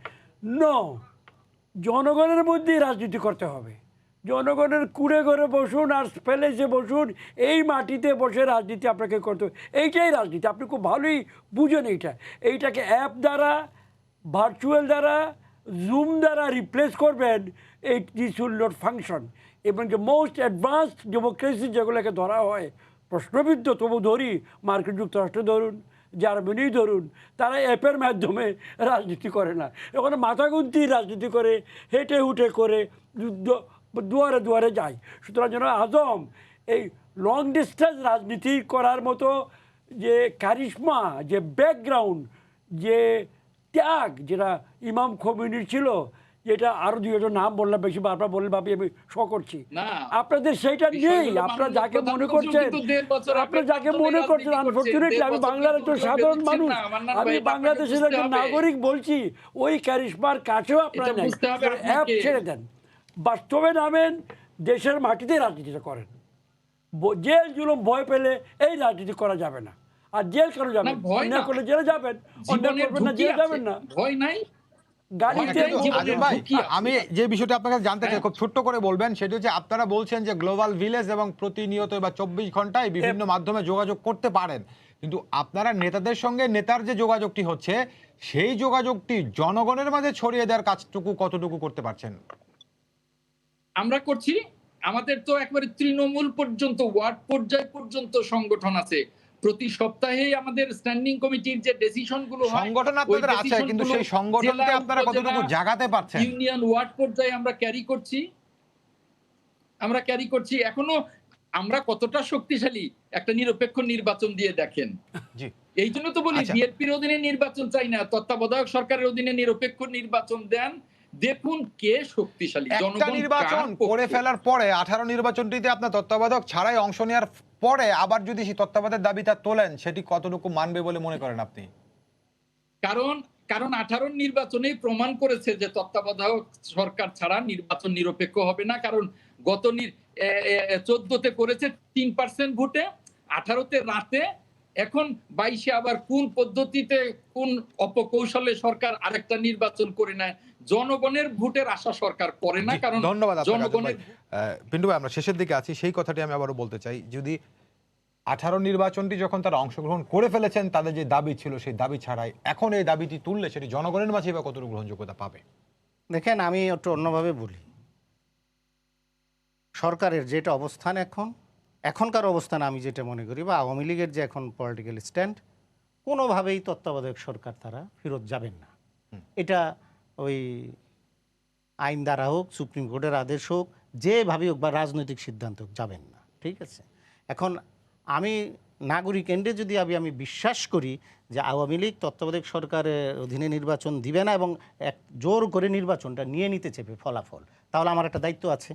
জনগণের মধ্যেই রাজনীতি করতে হবে। জনগণের কুড়ে ঘরে বসুন আর প্যালেসে বসুন, এই মাটিতে বসে রাজনীতি আপনাকে করতে হবে। এইটাই রাজনীতি, আপনি খুব ভালোই বুঝেন এইটাকে অ্যাপ দ্বারা, ভার্চুয়াল দ্বারা, জুম দ্বারা রিপ্লেস করবেন, দিস উইল নট ফাংশন। এবং যে মোস্ট অ্যাডভান্সড ডেমোক্রেসি যেগুলোকে ধরা হয় প্রশ্নবিদ্ধ, তবু ধরি, মার্কিন যুক্তরাষ্ট্র ধরুন, জার্মানি ধরুন, তারা অ্যাপের মাধ্যমে রাজনীতি করে না। ওখানে মাথা গুনতি রাজনীতি করে, হেঁটে হুটে করে, দুয়ারে দুয়ারে যায়। সুতরাং যেন আজম এই লং ডিস্টেন্স রাজনীতি করার মতো যে কারিশমা, যে ব্যাকগ্রাউন্ড, যে ত্যাগ, যেটা ইমাম খোমেনির ছিল, যেটা আরো দুইজন নাম বললাম, বেশি বারবার বললে ভাবি আমি করছি, আপনাদের সেইটা নেই। আপনারা যাকে মনে করছেন, আনফর্চুনেটলি আমি বাংলার একজন সাধারণ মানুষ, আমি বাংলাদেশের একজন নাগরিক বলছি, ওই ক্যারিশমার কাছেও আপনারা নেই। অ্যাপ ছেড়ে দেন, বাস্তবে নামেন, দেশের মাটিতে রাজনীতিটা করেন। জেল জুলুম ভয় পেলে এই রাজনীতি করা যাবে না। আর জেল কেন যাবেন? অন্যায় করলে জেলে যাবেন, অন্যায় করবেন না জেলে যাবেন না। ভয় নাই। আমি যে বিষয়টা আপনার কাছে জানতে চাই, খুব ছোট্ট করে বলবেন, সেটা হচ্ছে আপনারা বলছেন যে গ্লোবাল ভিলেজ এবং প্রতিনিয়ত বা 24 ঘন্টায় বিভিন্ন মাধ্যমে যোগাযোগ করতে পারেন, কিন্তু আপনারা নেতাদের সঙ্গে নেতার যে যোগাযোগটি হচ্ছে, সেই যোগাযোগটি জনগণের মাঝে ছড়িয়ে দেওয়ার কাজটুকু কতটুকু করতে পারছেন? আমরা করছি। আমাদের তো একবারে তৃণমূল পর্যন্ত, ওয়ার্ড পর্যায় পর্যন্ত সংগঠন আছে। প্রতি সপ্তাহেই আমাদের স্ট্যান্ডিং কমিটির যে ডিসিশন গুলো হয়, সংগঠন আপনাদের আছে, কিন্তু সেই সংগঠনকে আপনারা কতটুকু জাগাতে পারছেন? ইউনিয়ন ওয়ার্ড পর্যায়ে আমরা ক্যারি করছি। এখনো আমরা কতটা শক্তিশালী, একটা নিরপেক্ষ নির্বাচন দিয়ে দেখেন। জি, এই জন্য তো বলি বিএনপির অধীনে নির্বাচন চাই না, তত্ত্বাবধায়ক সরকারের অধীনে নিরপেক্ষ নির্বাচন দেন, দেখুন কে শক্তিশালী। একটা জনগণ নির্বাচন কার পক্ষে? করে ফেলার পরে 18 নির্বাচনটিতে আপনার তত্ত্বাবধায়ক ছাড়াই অংশ নেওয়ার পরে আবার যদি সেই তত্ত্বাবধায়ক দাবিটা তোলেন, সেটি কতটুকু মানবে বলে মনে করেন আপনি? কারণ 18 নির্বাচনেই প্রমাণ করেছে যে তত্ত্বাবধায়ক সরকার ছাড়া নির্বাচন নিরপেক্ষ হবে না। কারণ গত 14তে করেছে 3% ভোটে, 18তে রাতে, এখন 22-এ আবার কোন পদ্ধতিতে কোন অপকৌশলে সরকার আরেকটা নির্বাচন করে নেয়। জনগণের ভোটের আশা সরকার করে না, জি, কারণ ধন্যবাদ আপনাকে, আজম জনগণের ভাই। পিন্টু ভাই, আমরা শেষের দিকে আছি, সেই কথাটি আমি আবারও বলতে চাই। যদি 18 নির্বাচনটি যখন তারা অংশগ্রহণ করে ফেলেছেন, তাদের যে দাবি ছিল সেই দাবি ছাড়াই এখন এই দাবিটি তুললে সেটি জনগণের মাঝে বা কতটুকু গ্রহণযোগ্যতা পাবে? দেখেন, আমি একটু অন্যভাবে বলি। সরকারের যেটা অবস্থান এখনকার অবস্থান, আমি যেটা মনে করি, বা আওয়ামী লীগের যে এখন পলিটিক্যাল স্ট্যান্ড, কোনোভাবেই তত্ত্বাবধায়ক সরকার তারা ফেরত যাবেন না। এটা ওই আইন দ্বারা হোক, সুপ্রিম কোর্টের আদেশ হোক, যেভাবে হোক, বা রাজনৈতিক সিদ্ধান্ত হোক, যাবেন না। ঠিক আছে? এখন আমি নাগরিক এন্ডে যদি আমি বিশ্বাস করি যে আওয়ামী লীগ তত্ত্বাবধায়ক সরকারের অধীনে নির্বাচন দিবে না এবং এক জোর করে নির্বাচনটা নিয়ে নিতে চেপে ফলাফল, তাহলে আমার একটা দায়িত্ব আছে।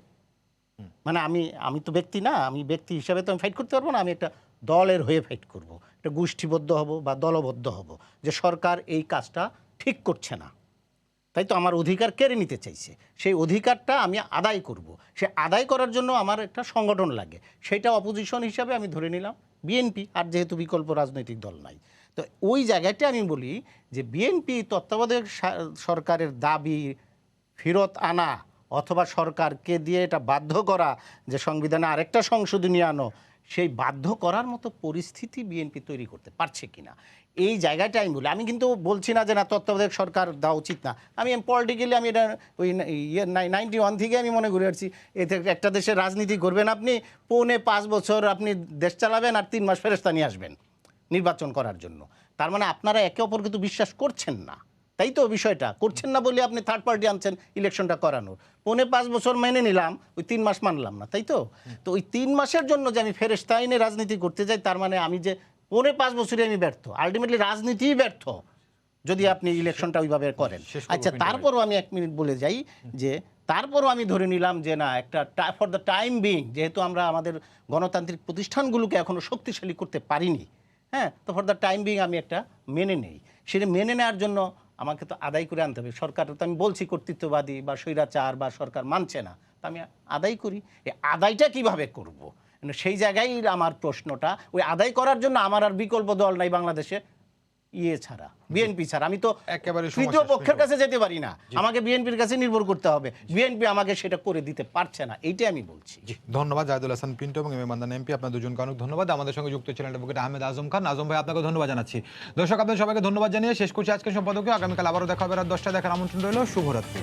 মানে আমি তো ব্যক্তি না, আমি ব্যক্তি হিসাবে তো আমি ফাইট করতে পারবো না। আমি একটা দলের হয়ে ফাইট করব, একটা গোষ্ঠীবদ্ধ হব বা দলবদ্ধ হব যে সরকার এই কাজটা ঠিক করছে না, তাই তো আমার অধিকার কেড়ে নিতে চাইছে, সেই অধিকারটা আমি আদায় করব। সে আদায় করার জন্য আমার একটা সংগঠন লাগে, সেটা অপোজিশন হিসাবে আমি ধরে নিলাম বিএনপি, আর যেহেতু বিকল্প রাজনৈতিক দল নাই। তো ওই জায়গাটা আমি বলি যে বিএনপি তত্ত্বাবধায়ক সরকারের দাবি ফেরত আনা অথবা সরকারকে দিয়ে এটা বাধ্য করা যে সংবিধানে আরেকটা সংশোধনী আনো, সেই বাধ্য করার মতো পরিস্থিতি বিএনপি তৈরি করতে পারছে কিনা, এই জায়গাটা আমি বলি। আমি কিন্তু বলছি না যে না, তত্ত্বাবধায়ক সরকার দেওয়া উচিত না। আমি পলিটিক্যালি আমি এটা ওই 91 থেকে আমি মনে করে আসছি, এতে একটা দেশের রাজনীতি করবেন আপনি, 4.5 বছর আপনি দেশ চালাবেন আর 3 মাস ফেরেশতা নিয়ে আসবেন নির্বাচন করার জন্য। তার মানে আপনারা একে অপরকে তো বিশ্বাস করছেন না, তাই তো? বিষয়টা করছেন না বলে আপনি থার্ড পার্টি আনছেন ইলেকশনটা করানোর। 4.5 বছর মেনে নিলাম, ওই 3 মাস মানলাম না, তাই তো? তো ওই 3 মাসের জন্য যে আমি ফেরেশতা আইনে রাজনীতি করতে যাই, তার মানে আমি যে 4.5 বছরে আমি ব্যর্থ, আলটিমেটলি রাজনীতিই ব্যর্থ যদি আপনি ইলেকশনটা ওইভাবে করেন। আচ্ছা, তারপরও আমি 1 মিনিট বলে যাই যে তারপরও আমি ধরে নিলাম যে না, একটা ফর দ্য টাইম বিং, যেহেতু আমরা আমাদের গণতান্ত্রিক প্রতিষ্ঠানগুলোকে এখনো শক্তিশালী করতে পারিনি, হ্যাঁ, তো ফর দ্য টাইম বিং আমি একটা মেনে নেই। সেটা মেনে নেওয়ার জন্য আমাকে তো আদায় করে আনতে হবে। সরকার তো আমি বলছি কর্তৃত্ববাদী বা স্বৈরাচার বা সরকার মানছে না, তা আমি আদায় করি। এই আদায়টা কিভাবে করব, সেই জায়গায় আমার প্রশ্নটা। ওই আদায় করার জন্য আমার আর বিকল্প দল নাই বাংলাদেশে ছাড়া, বিএনপি ছাড়া। আমি তো একেবারে তৃতীয় পক্ষের কাছে যেতে পারি না, আমাকে বিএনপির কাছে নির্ভর করতে হবে। বিএনপি আমাকে সেটা করে দিতে পারছে না, এইটাই আমি বলছি। ধন্যবাদ জাহিদুল হাসান পিন্টু এবং এম এ মান্নান এমপি, আপনার দুজনকে অনেক ধন্যবাদ। আমাদের সঙ্গে যুক্ত ছিলেন অ্যাডভোকেট আহমেদ আজম খান। আজম ভাই, আপনাকে ধন্যবাদ জানাচ্ছি। দর্শক, আপনাদের সবাইকে ধন্যবাদ জানিয়ে শেষ করছি আজকের সম্পাদকীয়। আগামীকাল আবারও দেখা হবে রাত 10টায়। দেখার আমন্ত্রণ রইল। শুভরাত্রি।